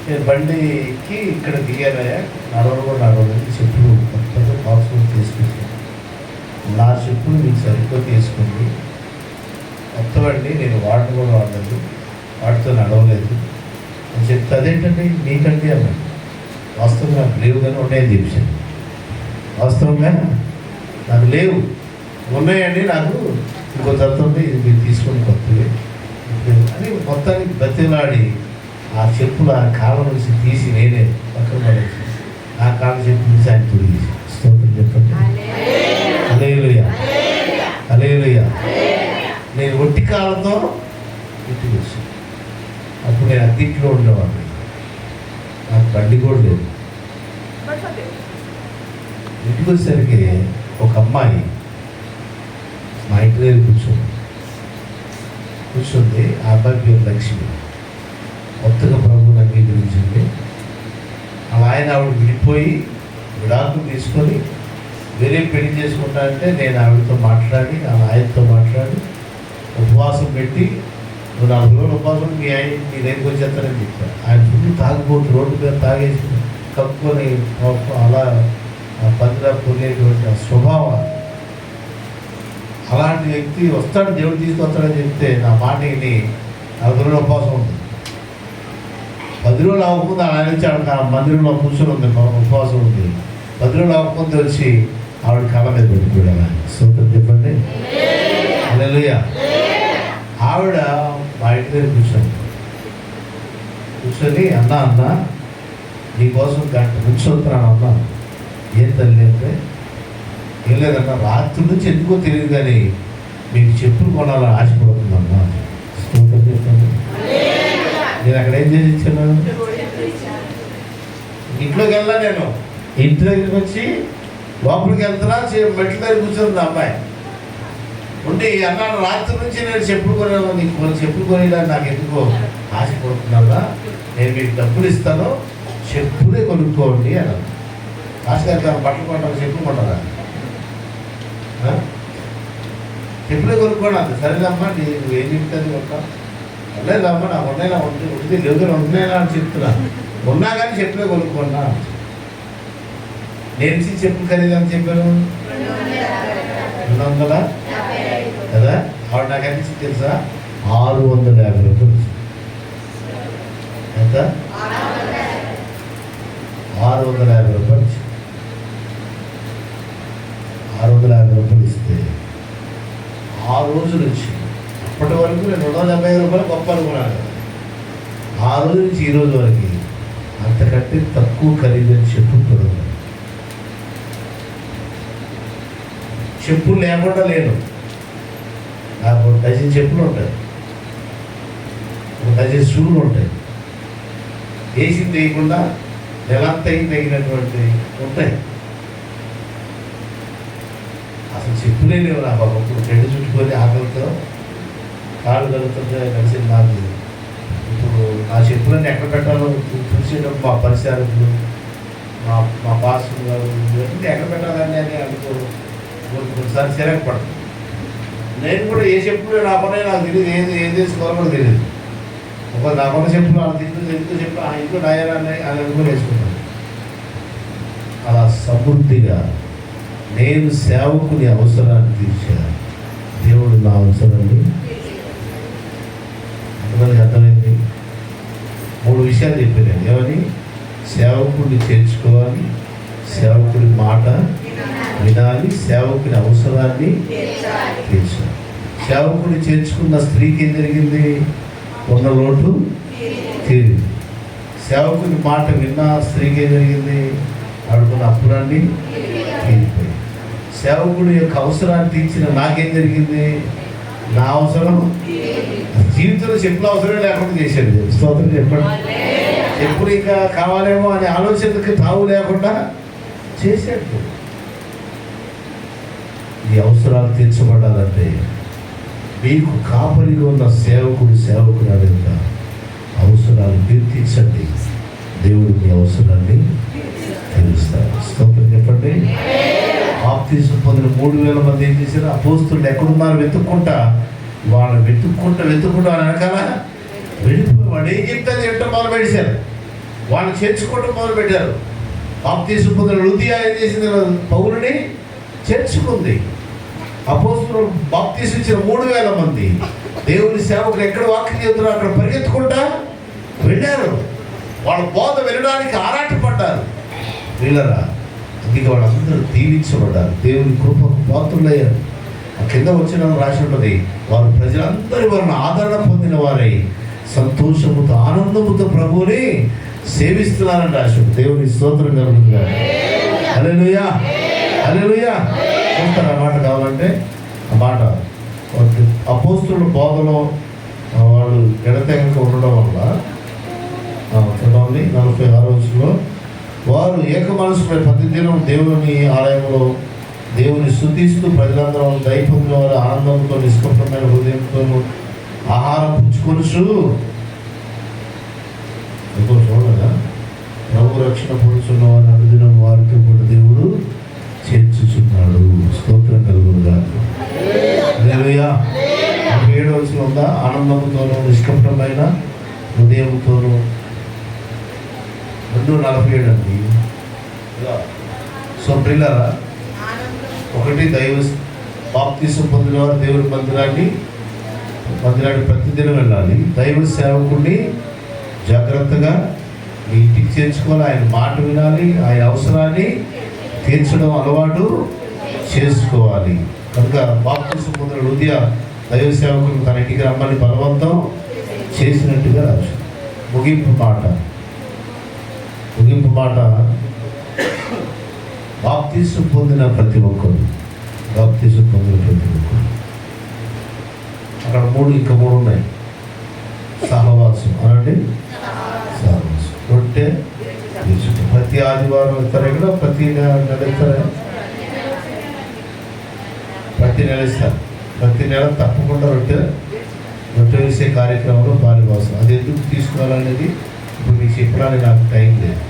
నేను బండికి ఇక్కడ దిగానయ్యా, నడవడం కూడా నడవలేదు, చెప్పులు కొత్తగా బాక్స్ తీసుకొచ్చాను. నా చెప్పులు మీకు సరిగ్గా తీసుకుంది, కొత్తవండి, నేను వాటిని కూడా వాడలేదు, వాటితో నడవలేదు అని చెప్తే, అదేంటండి మీకండి అన్నాడు. వాస్తవంగా నాకు లేవు కానీ ఉన్నాయని చెప్పాను. వాస్తవంగా నాకు లేవు, ఉన్నాయండి, నాకు ఇంకో తత్వండి, ఇది మీరు తీసుకొని కొత్తవి అని మొత్తానికి బతిలాడి ఆ చెప్పులు ఆ కాళ్ళ నుంచి తీసి నేనే పక్కన పడేసి ఆ కాళ్ళ చెప్పు నుంచి ఆయన తొడిగేసి, స్తోత్రం చెప్పండి, హల్లెలూయా హల్లెలూయా. నేను ఒట్టి కాళ్ళతో ఇంటికి వచ్చాను. అప్పుడు నేను అద్దెంట్లో ఉండేవాడిని, నాకు బండి కూడా లేదు. ఇంటికి వచ్చేసరికి ఒక అమ్మాయి మా ఇంటి దగ్గర కూర్చుంది. ఆ అబ్బాయి పేరు లక్ష్మి, కొత్తగా ప్రభువుని అంగీకరించింది. అలా ఆయన ఆవిడ విడిపోయి విడాకులు తీసుకొని వేరే పెళ్లి చేసుకుంటా అంటే నేను ఆవిడతో మాట్లాడి, ఆ ఆయనతో మాట్లాడి ఉపవాసం పెట్టి, నువ్వు 4 రోజులు ఉపవాసం మీ దగ్గరికి వచ్చేస్తానని చెప్పాను. ఆయన ఫుల్ తాగిపోతూ రోడ్డు మీద తాగేసి కప్పుకొని అలా పందిరా పొందేటువంటి ఆ స్వభావం. అలాంటి వ్యక్తి వస్తాడు, దేవుడు తీసుకొస్తాడని చెప్తే నా మాటని 4 రోజులు ఉపవాసం ఉంటుంది. 10 రోజులు అవ్వకుండా ఆయన నుంచి ఆవిడ మందిరంలో కూర్చొని ఉంది, ఉపవాసం ఉంది. 10 రోజులు అవ్వకుండా వచ్చి ఆవిడ కళ్ళ మీద పెట్టుకోవడం. స్తోత్రం చెప్పండి, హల్లెలూయా. ఆవిడ మా ఇంటి దగ్గర కూర్చొని అన్న నీకోసం గంట నుంచి వస్తున్నాను అన్నా. ఏం తల్లి అంటే, ఏం లేదన్నా, రాత్రి నుంచి ఎందుకో తెలియదు కానీ మీకు చెప్పులు కొనాలని ఆశపడుతుందమ్మా. స్తోత్రం చెప్పండి. నేను అక్కడ ఏం చేసి ఇచ్చాను, ఇంట్లోకి వెళ్ళా, నేను ఇంటి దగ్గరికి వచ్చి లోపలికి వెళ్తున్నా మెట్ల దగ్గర కూర్చుంది అమ్మాయి ఉండి అన్నాడు, రాత్రి నుంచి నేను చెప్పులు కొనేవాళ్ళు, నీకు కొన్ని చెప్పులు కొనేలా నాకు ఎందుకో ఆశపడుతున్నా, నేను మీకు డబ్బులు ఇస్తాను, చెప్పులే కొనుక్కోండి అన్నాను. ఆశగారు గారు బట్టలు కొంటారు, చెప్పులు కొంటారా? చెప్పులే కొనుక్కోండి అంత. సరేనమ్మా, నువ్వు ఏం చెప్తుంది ఒక లేదమ్మా, నాకు ఉన్నాయినా ఉంది లేదు ఉన్నాయినా అని చెప్తున్నా, ఉన్నా కానీ చెప్పులే కొనుక్కోండా. నేను ఇచ్చి చెప్పులు ఖరీదు అని చెప్పాను 200 కదా. ఆవిడ నాకు ఎంత ఇచ్చి తెలుసా? 650 రూపాయలు. ఎంత? 650 రూపాయలు. 650 రూపాయలు ఇస్తే ఆ రోజు నుంచి అప్పటి వరకు నేను 275 రూపాయలు గొప్ప అనుకున్నాను కదా. ఆ రోజు నుంచి ఈ రోజు వరకు అంతకంటే తక్కువ ఖరీదని చెప్పులు చెప్పులు లేకుండా లేను. నాకు 1 డజన్ చెప్పులు ఉంటాయి, 1 డజన్ షూలు ఉంటాయి, వేసి వేయకుండా నెలంతా తగినటువంటి ఉంటాయి. అసలు చెప్పులే లేవు నాకు. ఒకప్పుడు చెడు చుట్టుకొని ఆకలితో కాళ్ళు కలుగుతుంటే కలిసి నాకు ఇప్పుడు నా చెప్పులన్నీ ఎక్కడ పెట్టాలో చూసేటప్పుడు మా పరిసరాలు మా పాస్టర్ గారు ఇవన్నీ ఎక్కడ పెట్టాలని అని అనుకోరు. కొన్నిసారి చిరాకు పడతాను. నేను కూడా ఏ చెప్పులు నా పని నాకు తెలియదు, ఏది వేసుకోవాలో కూడా తెలియదు. ఒక నా పని చెప్పులు వాళ్ళు తింటూ చెప్పు ఆ ఇంట్లో డయరా అని అనుకుని వేసుకుంటాను. అలా సమృద్ధిగా నేను సేవకుని అవసరాన్ని తీర్చా. దేవుడు నా అవసరాన్ని అంతమందికి అర్థమైంది. 3 విషయాలు చెప్పాను. ఏమని? సేవకుడిని చేర్చుకోవాలి, సేవకుడి మాట వినాలి, సేవకుని అవసరాన్ని తీర్చాలి. సేవకుని చేర్చుకున్న స్త్రీకి ఏం జరిగింది? ఉన్న లోటు తీరింది. సేవకుని మాట విన్న స్త్రీకి ఏం జరిగింది? ఆడుకున్న అప్పులన్నీ తీరిపోయి. సేవకుడి యొక్క అవసరాన్ని తీర్చిన నాకేం జరిగింది? నా అవసరం జీవితంలో చెప్పుల అవసరమే లేకుండా చేశాడు. స్తోత్రం చెప్పండి. చెప్పులు ఇంకా కావాలేమో అనే ఆలోచనకి తావు లేకుండా చేశాడు. ఈ అవసరాలు తీర్చబడాలంటే మీకు కాపరిగా ఉన్న సేవకుడు అడిగిన అవసరాలు మీరు తీర్చండి. దేవుడు మీ అవసరాన్ని తీరుస్తాడు. స్తోత్రం చెప్పండి. బాప్తిసం పొందిన 3000 మంది ఏం చేశారు? అపోస్తలులు ఎక్కడున్నారు వెతుక్కుంటా, వాళ్ళని వెతుక్కుంటా వాళ్ళ వెనకాల వెళ్ళిపోయి వాడు ఏం చెప్తే తింటం మొదలు పెట్టారు. వాళ్ళు చేర్చుకోవటం మొదలు పెట్టారు. బాప్తిసం పొందిన లుదియా ఏం చేసింది? పౌలుని చేర్చుకుంది. అపోస్తలులు బాప్తిసం ఇచ్చిన 3000 మంది దేవుని సేవకులు ఎక్కడ వాక్యం చెబుతున్నారు అక్కడ పరిగెత్తుకుంటా వెళ్ళారు. వాళ్ళ బోధ వినడానికి ఆరాటపడ్డారు. వీళ్ళరా అందుకే వాళ్ళందరూ దీవించబడ్డారు, దేవుని కృపకు పాత్రులయ్యారు. ఆ కింద వచ్చిన రాసి ఉంటుంది, వారు ప్రజలందరి వారిని ఆదరణ పొందిన వారై సంతోషముతో ఆనందముతో ప్రభువుని సేవిస్తున్నారని రాసి ఉంటుంది. దేవుని స్తోత్రం కలుగుతుంది. హల్లెలూయా, హల్లెలూయా. చూస్తారు ఆ మాట కావాలంటే ఆ మాట అపోస్తలుల బోధలో వాళ్ళు ఎడతెగక ఉండడం వల్ల చూడండి 46వ వచనంలో వారు ఏక మనసుపై ప్రతిదినం దేవుని ఆలయంలో దేవుని స్తుతిస్తూ ప్రజలందరూ దైపొందిన వారు ఆనందంతో నిష్కపటమైన హృదయంతో ఆహారం పుచ్చుకొనుచు చూడగా ప్రభు రక్షణ పొందుతున్న వారిని అనుదినం వారితో కూడా దేవుడు చేర్చుచున్నాడు. స్తోత్రం కలుగునుగా. హల్లెలూయా. 47వ వచనం ఉందా? ఆనందంతోనూ నిష్కపటమైన హృదయంతోనూ 2:47 అండి. సో ప్రియులారా, ఒకటి దైవ బాప్తిసం పొందిన వారు దేవుని మందిరాన్ని ప్రతిదినం వెళ్ళాలి. దైవ సేవకుడిని జాగ్రత్తగా మీ ఇంటికి చేర్చుకోవాలి. ఆయన మాట వినాలి, ఆయన అవసరాన్ని తీర్చడం అలవాటు చేసుకోవాలి. కనుక బాప్తిసం పొందిన లుదియా దైవ సేవకులు తన ఇంటికి రమ్మని బలవంతం చేసినట్టుగా రాజు. ముగింపు మాట బాప్తిసం పొందిన ప్రతి ఒక్కరు అక్కడ 3 ఉన్నాయి. సహవాసం అనండి, సహవాసం. రొట్టె ప్రతి ఆదివారం ఇస్తారు, ఇక్కడ ప్రతి నెల ఇస్తారు. ప్రతి నెల ఇస్తారు. ప్రతి నెల తప్పకుండా రొట్టె వేసే కార్యక్రమంలో పాల్గొవలసిన. అది ఎందుకు తీసుకోవాలనేది ఇప్పుడు మీకు చెప్పడానికి నాకు టైం లేదు.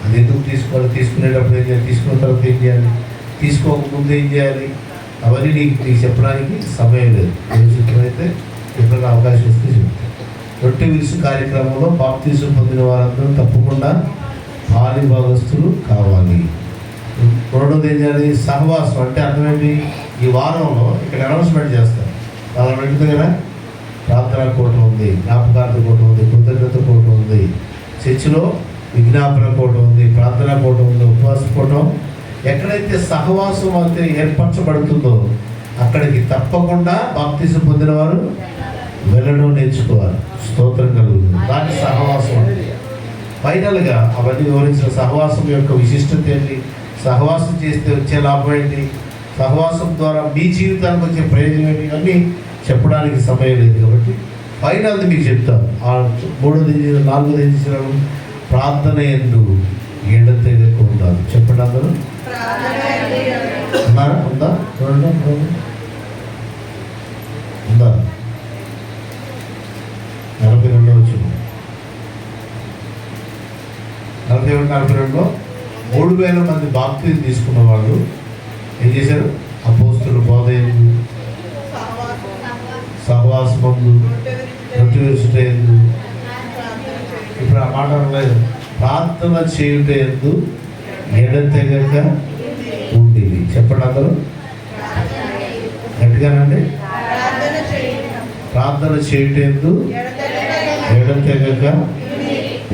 అది ఎందుకు తీసుకోవాలి, తీసుకునేటప్పుడు ఏం చేయాలి, తీసుకున్న తర్వాత ఏం చేయాలి, తీసుకోకముందు ఏం చేయాలి, అవన్నీ నీకు చెప్పడానికి సమయం లేదు. ఎప్పుడైతే ఎప్పుడైనా అవకాశం ఇస్తే చెప్తాను. రొట్టె విరుసు కార్యక్రమంలో బాప్తీసం పొందిన వారందరూ తప్పకుండా పాలిభాగస్తులు కావాలి. రెండోది ఏం చేయాలి, సహవాసం. అంటే అర్థమేంటి, ఈ వారంలో ఇక్కడ అనౌన్స్మెంట్ చేస్తారు. వాళ్ళ ఇంటి దగ్గర ప్రార్థనా కూటం ఉంది, జ్ఞాపకార్థ కూటం ఉంది, కృతజ్ఞత కూటం ఉంది, చర్చిలో విజ్ఞాపన కూటం ఉంది, ప్రార్థనా కూటం ఉంది, ఉపవాస కూటం. ఎక్కడైతే సహవాసం అయితే ఏర్పరచబడుతుందో అక్కడికి తప్పకుండా బాప్తీసం పొందిన వారు వెళ్ళడం నేర్చుకోవాలి. స్తోత్రం కలుగుతుంది. దాన్ని సహవాసం అంటే. ఫైనల్గా అవన్నీ వివరించిన సహవాసం యొక్క విశిష్టత ఏంటి, సహవాసం చేస్తే వచ్చే లాభం ఏంటి, సహవాసం ద్వారా మీ జీవితానికి వచ్చే ప్రయోజనం ఏంటి, ఇవన్నీ చెప్పడానికి సమయం లేదు. కాబట్టి ఫైనల్ది మీకు చెప్తాను. ఆ 3వ 4వ చేసినాము, ప్రార్థన యందు ఎడతెగక ఉండాలి. చెప్పండి అందరూ. ఉన్నారా? ఉందా? చూడండి ఉందా? 42 వచ్చింది. 42లో 3000 మంది బాప్తీసం తీసుకున్న వాళ్ళు ఏం చేశారు? అపోస్తులు బోధ యందు, సహవాసమందు, రొట్టె విరుచుట యందు, ఇప్పుడు ఆ మాట అనలేదు, ప్రార్థన చేయుట యందు ఎడతెగక ఉండేది. చెప్పండి అందరూ గట్టిగానండి. ప్రార్థన చేయుట యందు ఎడతెగక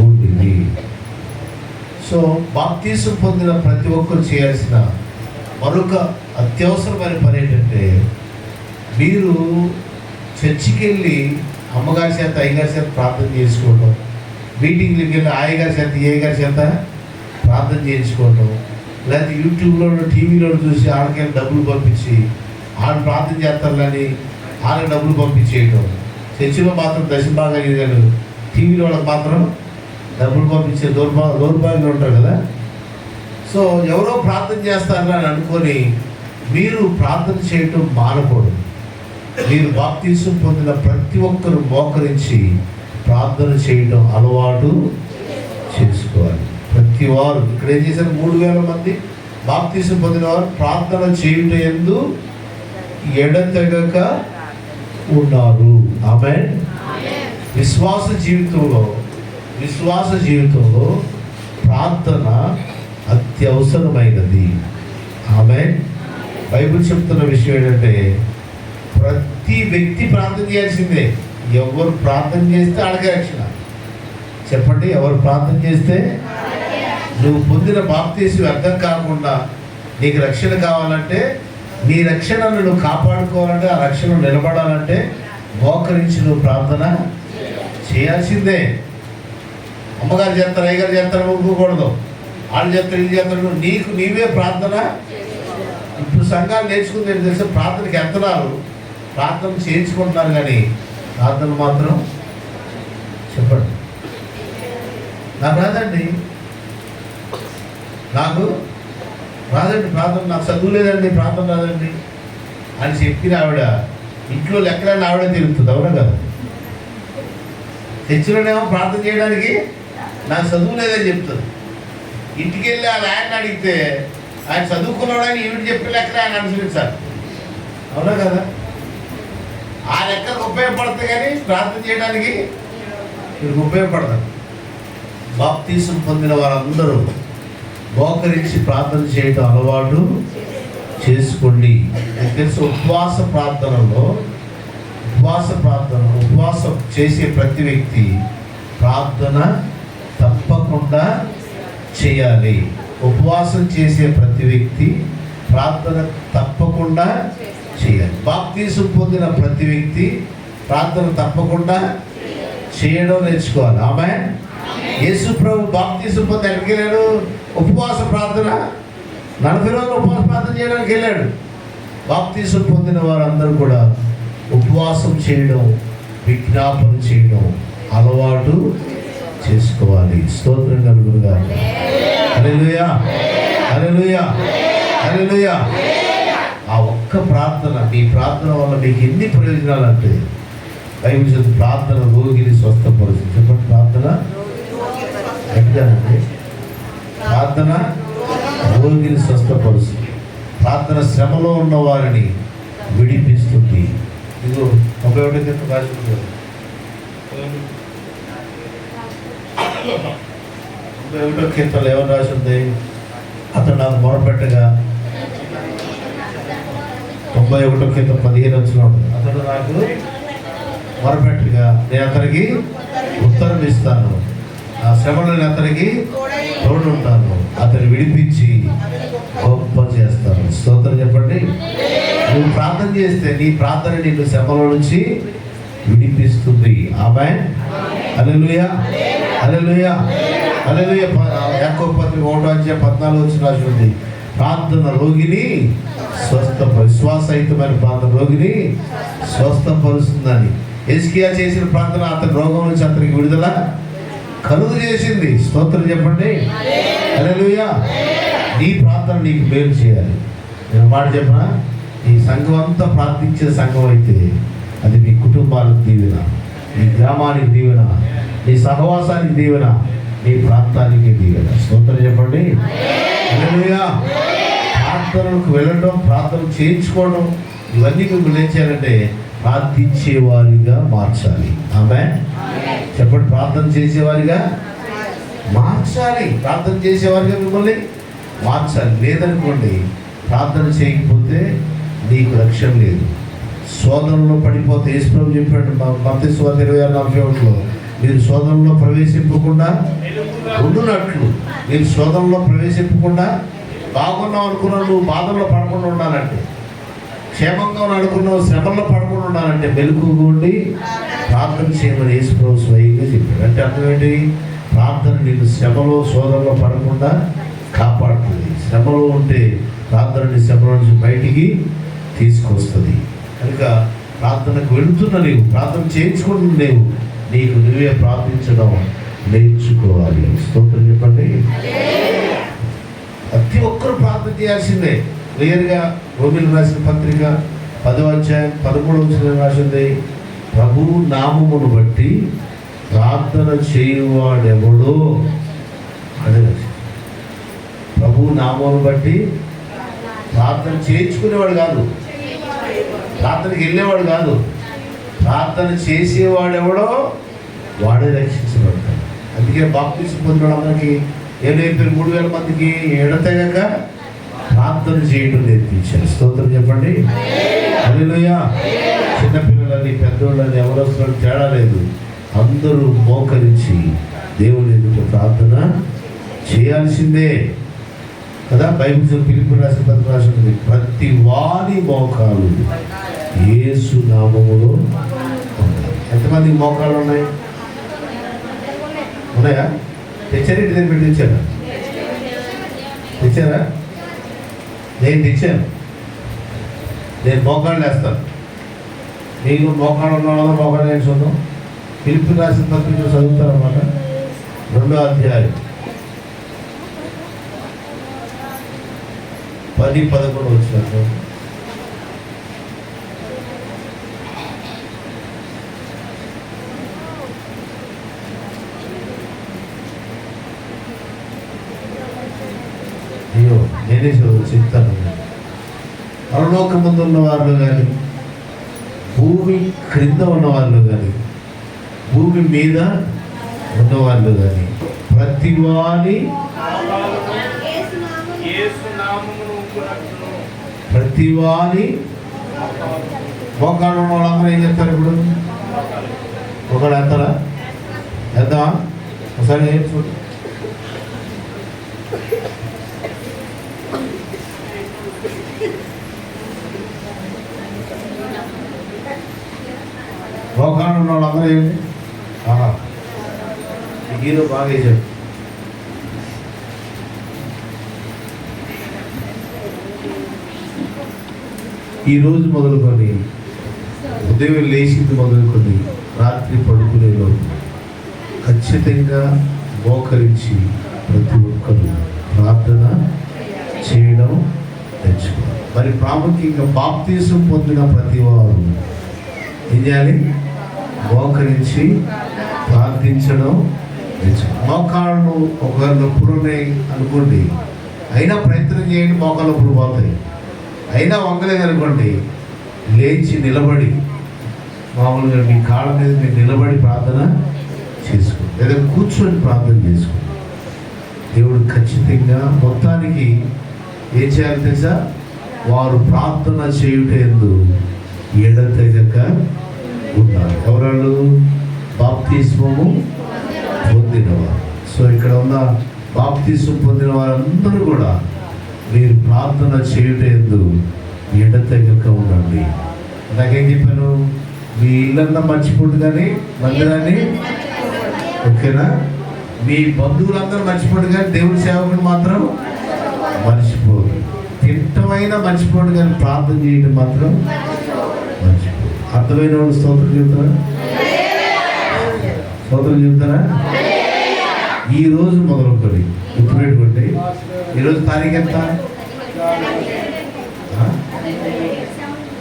ఉండేది. సో బాప్తీసం పొందిన ప్రతి ఒక్కరు చేయాల్సిన మరొక అత్యవసరమైన పని ఏంటంటే, మీరు చర్చికి వెళ్ళి అమ్మగారి చేత అయ్యగారి చేత ప్రార్థన చేసుకోవటం, మీటింగ్లకి వెళ్ళి అయ్యగారి చేత ఏగారి చేత ప్రార్థన చేయించుకోవటం, లేకపోతే యూట్యూబ్లో టీవీలో చూసి ఆడకెళ్ళి డబ్బులు పంపించి ఆడ ప్రార్థన చేస్తారని వాళ్ళకి డబ్బులు పంపించేయటం. చర్చిలో మాత్రం దశభాగాలు, టీవీలో వాళ్ళకి మాత్రం డబ్బులు పంపించే దౌర్భాగ్యం ఉంటారు కదా. సో ఎవరో ప్రార్థన చేస్తారని అని అనుకొని మీరు ప్రార్థన చేయటం మానకూడదు. మీరు బాప్తీసం పొందిన ప్రతి ఒక్కరు మోకరించి ప్రార్థన చేయటం అలవాటు చేసుకోవాలి. ప్రతి వారు ఇక్కడ ఏం చేశారు, 3000 మంది బాప్తీసం పొందిన వారు ప్రార్థన చేయుట యందు ఎడతెగక ఉన్నారు. ఆమేన్. విశ్వాస జీవితంలో ప్రార్థన అత్యవసరమైనది. ఆమేన్. బైబిల్ చెప్తున్న విషయం ఏంటంటే, ప్రతి వ్యక్తి ప్రార్థన చేయాల్సిందే. ఎవరు ప్రార్థన చేస్తే వాళ్ళకి రక్షణ. చెప్పండి, ఎవరు ప్రార్థన చేస్తే? నువ్వు పొందిన బాప్తీసం వ్యర్థం కాకుండా నీకు రక్షణ కావాలంటే, నీ రక్షణను నువ్వు కాపాడుకోవాలంటే, ఆ రక్షణ నిలబడాలంటే మోకరించి నువ్వు ప్రార్థన చేయాల్సిందే. అమ్మగారు చేస్తారు, అయ్యగారు చేస్తారు ఊరుకోకూడదు. వాళ్ళు చేస్తారు, ఇది చేస్తారు. నీకు నీవే ప్రార్థన. ఇప్పుడు సంఘాలు నేర్చుకుంది ఏంటి తెలుసా, ప్రార్థనకి ఎంతనాలు ప్రార్థన చేయించుకుంటున్నారు, కానీ ప్రార్థన మాత్రం చెప్పండి. నాకు రాదండి ప్రార్థన, నాకు చదువు లేదండి, ప్రార్థన రాదండి అని చెప్పిన ఆవిడ ఇంట్లో లెక్కలన్నీ ఆవిడ తిరుగుతుంది. అవునా కదా? చర్చిలోనేమో ప్రార్థన చేయడానికి నాకు చదువు లేదని చెప్తుంది. ఇంటికి వెళ్ళి ఆ ఆయన అడిగితే ఆయన చదువుకున్నాడని ఈవిడ చెప్పిన లెక్కలు ఆయన అనుసరించాలి. అవునా కదా? ఆ లెక్కలకు ఉపయోగపడతాయి, కానీ ప్రార్థన చేయడానికి మీకు ఉపయోగపడతారు. బాప్తీసం పొందిన వారందరూ మోకరించి ప్రార్థన చేయడం అలవాటు చేసుకోండి. నాకు తెలుసు, ఉపవాసం చేసే ప్రతి వ్యక్తి ప్రార్థన తప్పకుండా చేయాలి. ఉపవాసం చేసే ప్రతి వ్యక్తి ప్రార్థన తప్పకుండా చేయాలి. బాప్తీసం పొందిన ప్రతి వ్యక్తి ప్రార్థన తప్పకుండా చేయడం నేర్చుకోవాలి. ఆమేన్. యేసు ప్రభు బాప్తీసం పొంది ఎక్కడికి వెళ్ళాడు? ఉపవాస ప్రార్థన, 40 రోజులు ఉపవాస ప్రార్థన చేయడానికి వెళ్ళాడు. బాప్తీసం పొందిన వారందరూ కూడా ఉపవాసం చేయడం, విజ్ఞాపన చేయడం అలవాటు చేసుకోవాలి. స్తోత్రం కలుగునుగా. హల్లెలూయా, హల్లెలూయా, హల్లెలూయా. ఆ ఒక్క ప్రార్థన, నీ ప్రార్థన వల్ల మీకు ఎన్ని ప్రయోజనాలు అంటే బైబిల్ చదువు, ప్రార్థన రోగిని స్వస్థపరుస్తుంది. చెప్పండి, ప్రార్థన ఎట్లానండి? ప్రార్థన రోగిని స్వస్థపరుస్తుంది. ప్రార్థన శ్రమలో ఉన్న వారిని విడిపిస్తుంది. ఇదిగో 31 కింద రాసి ఉంది. 31 కీర్తనలో ఏమని రాసి ఉంది? అతడు నాకు మొరపెట్టగా, 91 కింద 15 ఉంటుంది. అతడు నాకు మొరపెట్టగా నేను అతనికి ఉత్తరం ఇస్తాను, ఆ శ్రమలో నేను అతనికి తోడు ఉంటాను, అతన్ని విడిపించి గొప్ప చేస్తాను. స్తోత్రం చెప్పండి. నువ్వు ప్రార్థన చేస్తే నీ ప్రార్థన నిన్ను శ్రమల నుంచి విడిపిస్తుంది. ఆమేన్. హల్లెలూయా, హల్లెలూయా, హల్లెలూయా. యాకోబు పత్రిక 1:14 రాసి ఉంది, ప్రార్థన రోగిని విశ్వాసయుతమైన ప్రార్థన రోగిని స్వస్థపరుస్తుందని. హిజ్కియా చేసిన ప్రార్థన అతని రోగం నుంచి అతనికి విడుదల కలుగు చేసింది. స్తోత్రం చెప్పండి. హల్లెలూయా. నీ ప్రార్థన నీకు మేలు చేయాలి. నేను మాట చెప్పనా, ఈ సంఘం అంతా ప్రార్థించే సంఘం అయితే అది మీ కుటుంబాలకు దీవెన, మీ గ్రామానికి దీవెన, నీ సహవాసానికి దీవెన, నీ ప్రాంతానికి దీవెన. స్తోత్రం చెప్పండి. హల్లెలూయా. ప్రార్థనకు వెళ్ళడం, ప్రార్థన చేయించుకోవడం, ఇవన్నీ మిమ్మల్ని ఏం చేయాలంటే ప్రార్థించేవారిగా మార్చాలి. ఆమేన్. చెప్పండి, ప్రార్థన చేసేవారిగా మార్చాలి. ప్రార్థన చేసేవారిగా మిమ్మల్ని మార్చాలి. లేదనుకోండి, ప్రార్థన చేయకపోతే నీకు రక్షణ లేదు. శోధనలో పడిపోతే యేసుప్రభు చెప్పాడు మత్తయి సువార్త 26:41, మీరు శోధనలో ప్రవేశింపకుండా ఉండునట్లు. మీరు శోధనలో ప్రవేశింపకుండా, బాగున్నావు అనుకున్నావు నువ్వు బాధల్లో పడకుండా ఉండాలంటే, క్షేమంగా అనుకున్నావు శ్రమల్లో పడకుండా ఉండాలంటే మెలకువగా ఉండి ప్రార్థన చేయమని యేసుప్రభు స్వయంగా చెప్పాడు. అంటే అర్థం ఏంటి? ప్రార్థన నిన్ను శ్రమలో శోధనలో పడకుండా కాపాడుతుంది. శ్రమలో ఉంటే ప్రార్థనని శ్రమల నుంచి బయటికి తీసుకొస్తుంది. కనుక ప్రార్థనకు వెళుతున్న నీవు, ప్రార్థన చేయించుకుంటున్న నీవు, నీకు నువ్వే ప్రార్థించడం నేర్చుకోవాలి. స్తోత్రం చెప్పండి. ప్రతి ఒక్కరు ప్రార్థన చేయాల్సిందే. క్లియర్గా రోమిలకు రాసిన పత్రిక 10:13 రాసింది, ప్రభువు నామమును బట్టి ప్రార్థన చేయువాడెవడో అని రాసింది. ప్రభువు నామమును బట్టి ప్రార్థన చేయించుకునేవాడు కాదు, ప్రార్థనకి వెళ్ళేవాడు కాదు, ప్రార్థన చేసేవాడెవడో వాడే రక్షించబడతాడు. అందుకే బాప్తిసం పొందిన అందరికీ ఏం నేర్పారు? 3,000 మందికి ఎడతెగక ప్రార్థన చేయడం నేర్పించారు. స్తోత్రం చెప్పండి. హల్లెలూయా. చిన్నపిల్లలని పెద్దోళ్ళని ఎవరొస్తున్న తేడా లేదు, అందరూ మోకరించి దేవుని ఎదుట ప్రార్థన చేయాల్సిందే కదా. బైబిల్ ఫిలిప్పీయులకు రాసిన పత్రిక రాసింది, ప్రతి వారి మోకాలు యేసు నామములో. ఎంతమందికి మోకాలు ఉన్నాయి? ఉన్నాయా? తెచ్చారా? ఇంటి దగ్గర పెట్టి తెచ్చారా? తెచ్చారా? నేను తెచ్చాను. నేను మోకాళ్ళు వేస్తాను. మీకు మోకాళ్ళు ఉన్న వాళ్ళ మోకాళ్ళు వేసి చూద్దాం. ఫిలిప్పీయులకు రాసిన పత్రిక చదువుతారన్నమాట. 2వ అధ్యాయం 10-11 వచ్చినట్టు. అయ్యో నేనే చెప్తాను. పరలోకమందు ఉన్న వాళ్ళు కానీ, భూమి క్రింద ఉన్నవాళ్ళు కానీ, భూమి మీద ఉన్నవాళ్ళు కానీ, ప్రతివాని మోకాళ్ళు ఉన్న వాళ్ళందరూ ఏం చెప్తారు? ఇప్పుడు ఒకడు ఎత్తారా? వేద్దామా? ఒకసారి ఏం చూడు. మోకాళ్ళు ఉన్న వాళ్ళందరూ ఏంటి? ఆహా, ఈ హీరో బాగా వేసాడు. ఈరోజు మొదలుకొని, ఉదయం లేచింది మొదలుకొని రాత్రి పడుకునేలో ఖచ్చితంగా మోకరించి ప్రతి ఒక్కరు ప్రార్థన చేయడం తెచ్చుకోవాలి. మరి ప్రాముఖ్యంగా బాప్తీసం పొందిన ప్రతి వారు ఏం చేయాలి? మోకరించి ప్రార్థించడం నేర్చుకోవాలి. మోకాళ్ళు ఒకవేళ నొప్పులు ఉన్నాయి అనుకోండి, అయినా ప్రయత్నం చేయండి, మోకాళ్ళ నొప్పులు పోతాయి. అయినా వంగలేదు అనుకోండి, లేచి నిలబడి మామూలుగా మీ కాళ్ళ మీద మీరు నిలబడి ప్రార్థన చేసుకోండి, లేదా కూర్చొని ప్రార్థన చేసుకోండి. దేవుడు ఖచ్చితంగా మొత్తానికి ఏం చేయాలి తెలుసా? వారు ప్రార్థన చేయుటందు ఎడతెగక ఉండాలి. ఎవరాళ్ళు? బాప్తిస్మము పొందినవారు. సో ఇక్కడ ఉన్న బాప్తిస్మం పొందిన వారందరూ కూడా మీరు ప్రార్థన చేయుటందు ఎడతెగక ఉండండి. నాకేం చెప్పాను? మీ ఇళ్ళన్నా మర్చిపోండి కానీ మందిరాన్ని, ఓకేనా? మీ బంధువులందరూ మర్చిపోండి కానీ దేవుడి సేవకుడు మాత్రం మర్చిపోదు. తిట్టమైన మర్చిపోండి కానీ ప్రార్థన చేయడం మాత్రం మర్చిపోదు. అర్థమైన వాళ్ళు స్తోత్రం చెబుతారా? స్తోత్రం చెబుతారా? ఈరోజు మొదలుకొని గుర్తుపెట్టుకోండి. ఈరోజు తారీఖు ఎంత?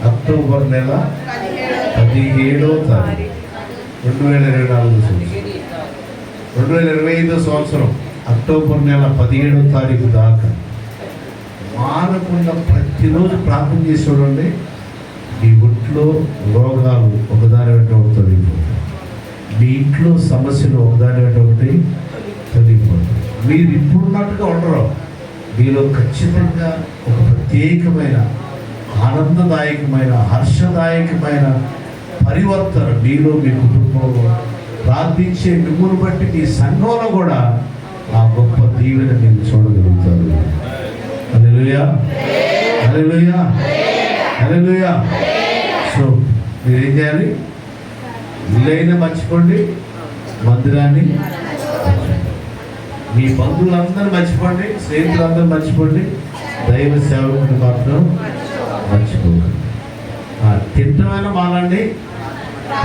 అక్టోబర్ నెల 17వ తారీఖు 2024 సంవత్సరం. 2025 సంవత్సరం అక్టోబర్ నెల 17వ తారీఖు దాకా మానకుండా ప్రతిరోజు ప్రార్థన చేసి చూడండి. మీ ఒంట్లో రోగాలు ఒకదాని వెంట ఒకటి తొలగిపోతాయి. మీ ఇంట్లో సమస్యలు ఒకదాని వెంట ఒకటి తొలగిపోతాయి. మీరు ఇప్పుడున్నట్టుగా ఉండరు. మీలో ఖచ్చితంగా ఒక ప్రత్యేకమైన ఆనందదాయకమైన హర్షదాయకమైన పరివర్తన మీలో, మీ కుటుంబంలో, ప్రార్థించే మిమ్మల్ని బట్టి మీ సంఘంలో కూడా ఆ గొప్ప దీవెన మీరు చూడగలుగుతారు. హల్లెలూయా, హల్లెలూయా, హల్లెలూయా. సో మీరేం చేయాలి? ఇల్లైనా మర్చిపోండి, మందిరాన్ని మర్చిపోండి, మీ బంధువులందరూ మర్చిపోండి, స్నేహితులందరూ మర్చిపోండి, దైవ సేవకుని మాత్రం మర్చిపోకండి. తింటమైనా మానండి,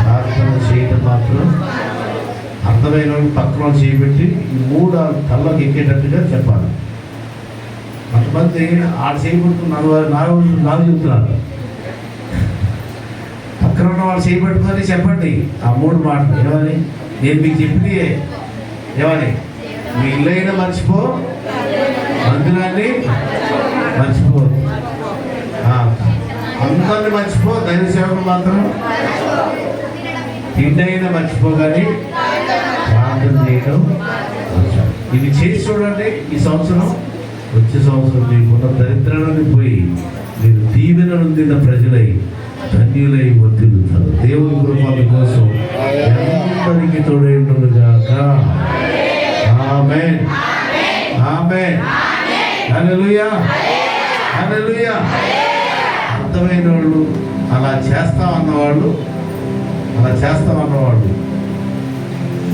ప్రార్థన చేయడం మాత్రం అర్థమైన వాళ్ళు పక్కన చేయబెట్టి ఈ 3 కళ్ళకి ఎక్కేటట్టుగా చెప్పాలి. కొంతమంది ఆడ చేయబెట్టుకున్నారు, నాకు చెప్తున్నారు. పక్కన ఉన్న వాళ్ళు చేయబెట్టుకొని చెప్పండి ఆ 3 మాటలు. ఏమని? నేను మీకు చెప్పినవి ఏమని? మీ ఇల్లైనా మర్చిపో, మందిరాన్ని మర్చిపో, అందరిని మర్చిపో, దైవ సేవకులు మాత్రం తిండైనా మర్చిపోగాని ప్రార్థన చేయడం. ఇవి చేసి చూడండి. ఈ సంవత్సరం, వచ్చే సంవత్సరం మీకున్న దరిద్రాన్ని పోయి మీరు దీవెన నొందిన ప్రజలై ధన్యులై వర్ధిల్లుతారు. దేవుని కృప కోసం అందరికీ తోడైండుగాక. ఆమేన్, ఆమేన్, హల్లెలూయా, హల్లెలూయా. అర్థమైన వాళ్ళు, అలా చేస్తామన్నవాళ్ళు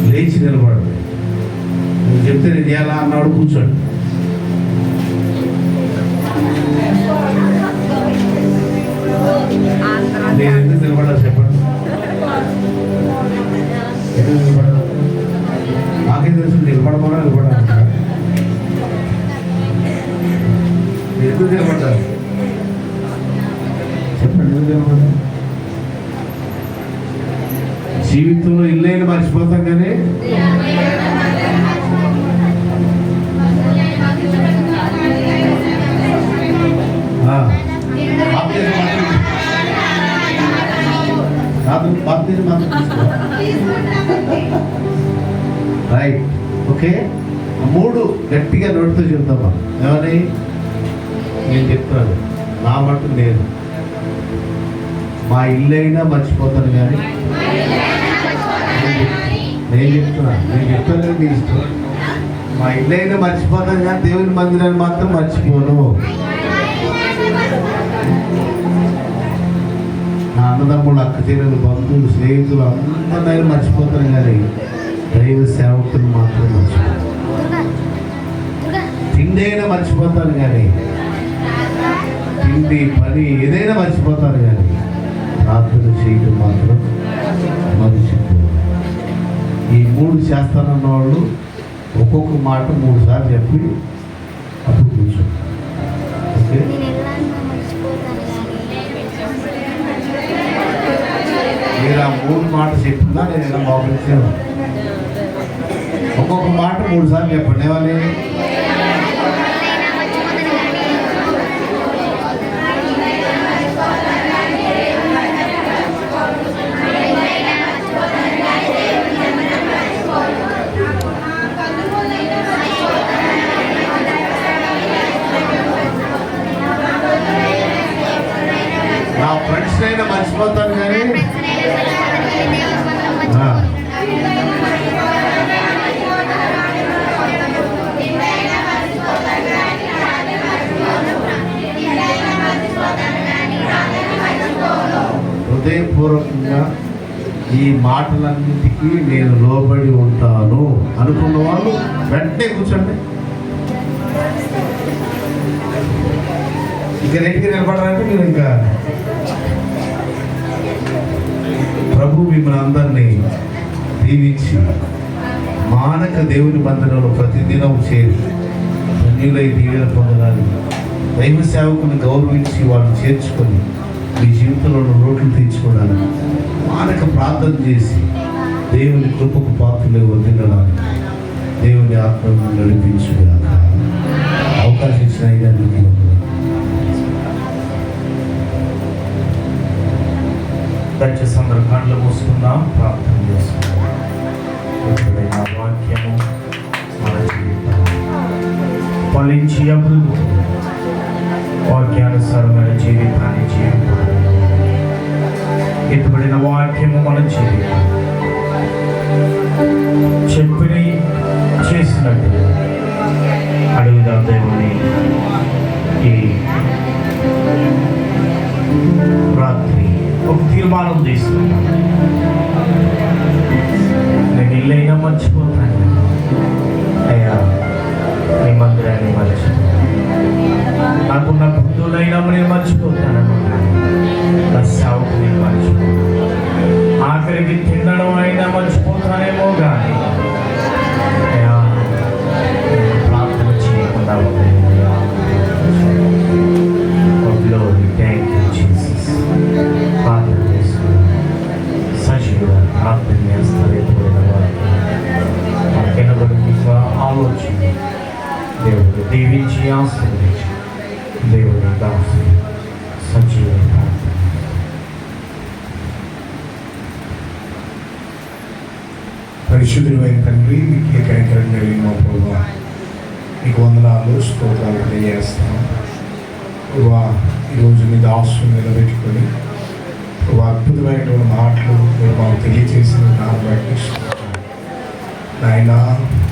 లేచి నిలబడండి. నువ్వు చెప్తే నేను చేయాలా అన్నాడు, కూర్చోండి. నేను ఎందుకు నిలబడాలి చెప్పండి? ఎందుకు నిలబడాలి? నాకేం తెలుసు నిలబడమన్నా నిలబడాలంటారా? ఎందుకు నిలబడ్డారు చెప్పండి? ఎందుకు నిలబడ్డారు? జీవితంలో ఇల్లైనా మర్చిపోతాం కానీ రైట్, ఓకే. 3 గట్టిగా నోటితో చెప్తామా? ఏమని? నేను చెప్తాను, నా మటు నేను మా ఇల్లైనా మర్చిపోతాను కానీ నేను చెప్తాను మీ ఇష్టం. మా ఇల్లైనా మర్చిపోతాను కానీ దేవుని మందిరాన్ని మాత్రం మర్చిపోను. నా అన్నదమ్ముళ్ళు, అక్క చెల్లెలు, బంధువులు, స్నేహితులు అందరినైనా మర్చిపోతాను కానీ దైవ సేవకులు మాత్రం మర్చిపోతాను. తిండి అయినా మర్చిపోతాను కానీ, తిండి పని ఏదైనా మర్చిపోతాను కానీ ప్రార్థన చేయడం మాత్రం మర్చిపోతాను. ఈ 3 చేస్తానన్న వాళ్ళు ఒక్కొక్క మాట 3 సార్లు చెప్పి అప్పుడు కూర్చోండి. ఓకే. ఆ 3 మాట చెప్పిందా నేను ఇలా బాగుంచాను. ఒక్కొక్క మాట 3 సార్లు చెప్పండి. ఏమని? నా ఫ్రెండ్స్ అయినా మర్చిపోతాను కానీ హృదయపూర్వకంగా ఈ మాటలన్నింటికీ నేను లోబడి ఉంటాను అనుకున్న వాళ్ళు వెంటనే కూర్చోండి. ఇంకా రెడ్డిగా నిలబడాలంటే మీరు ఇంకా ప్రభు మిమ్మల్ని అందరినీ దీవించి మానక దేవుని బంధనంలో ప్రతిదినం చేరి అన్యులై దీవెన పొందడానికి దైవ సేవకుని గౌరవించి వాళ్ళు చేర్చుకొని మీ జీవితంలో లోట్లు తీర్చుకోవడానికి మానక ప్రార్థన చేసి దేవుని కృపకు పాత్రలే వదిలడానికి దేవుని ఆత్మను నడిపించుగాక. అవకాశం ఇచ్చిన ఐదానికి దయచేసి అందరూ కళ్ళు మూసుకుందాం, ప్రార్థన చేసుకుందాం. ఎప్పుడైనా వాక్యము మన జీవితం ఫలించి అభివృద్ధి వాక్యానుసారమైన జీవితాన్ని జీవితాన్ని ఎత్తుబడిన వాక్యము మన జీవితం చెప్పిన చేసినట్టు అడుగుదాం దేవుని. ఈ రాత్రి ఒక తీర్మానం తీసుకున్నాను. నేను ఇల్లైనా మర్చిపోతాను అయ్యా, నీ మందిరాన్ని మర్చిపోతాను. నాకున్న బంధువులైనా నేను మర్చిపోతాను. నా సేవకు నేను మర్చిపోతాను. ఆఖరికి తినడం అయినా మర్చిపోతానేమో కానీ అయ్యా ప్రార్థన చేయకుండా ప్రార్థన చేసుకుని సజీవుగా ప్రార్థన చేస్తారు. ఎప్పుడైనా వారికి ఆలోచన దేవుడు దీవించి ఆశీర్వదించి దేవుని దాసు సజీవ ప్రార్థన. పరిశుద్ధుడైన తండ్రి, మీకు కనికరం కలిగిన మా ప్రభువా, మీకు వందనాలు స్తోత్రాలు తెలియజేస్తాను. ప్రభువా, ఈరోజు మీ దాసుని నిలబెట్టుకొని అద్భుతమైనటువంటి మాటలు మీరు మాకు తెలియజేసిన నాయన,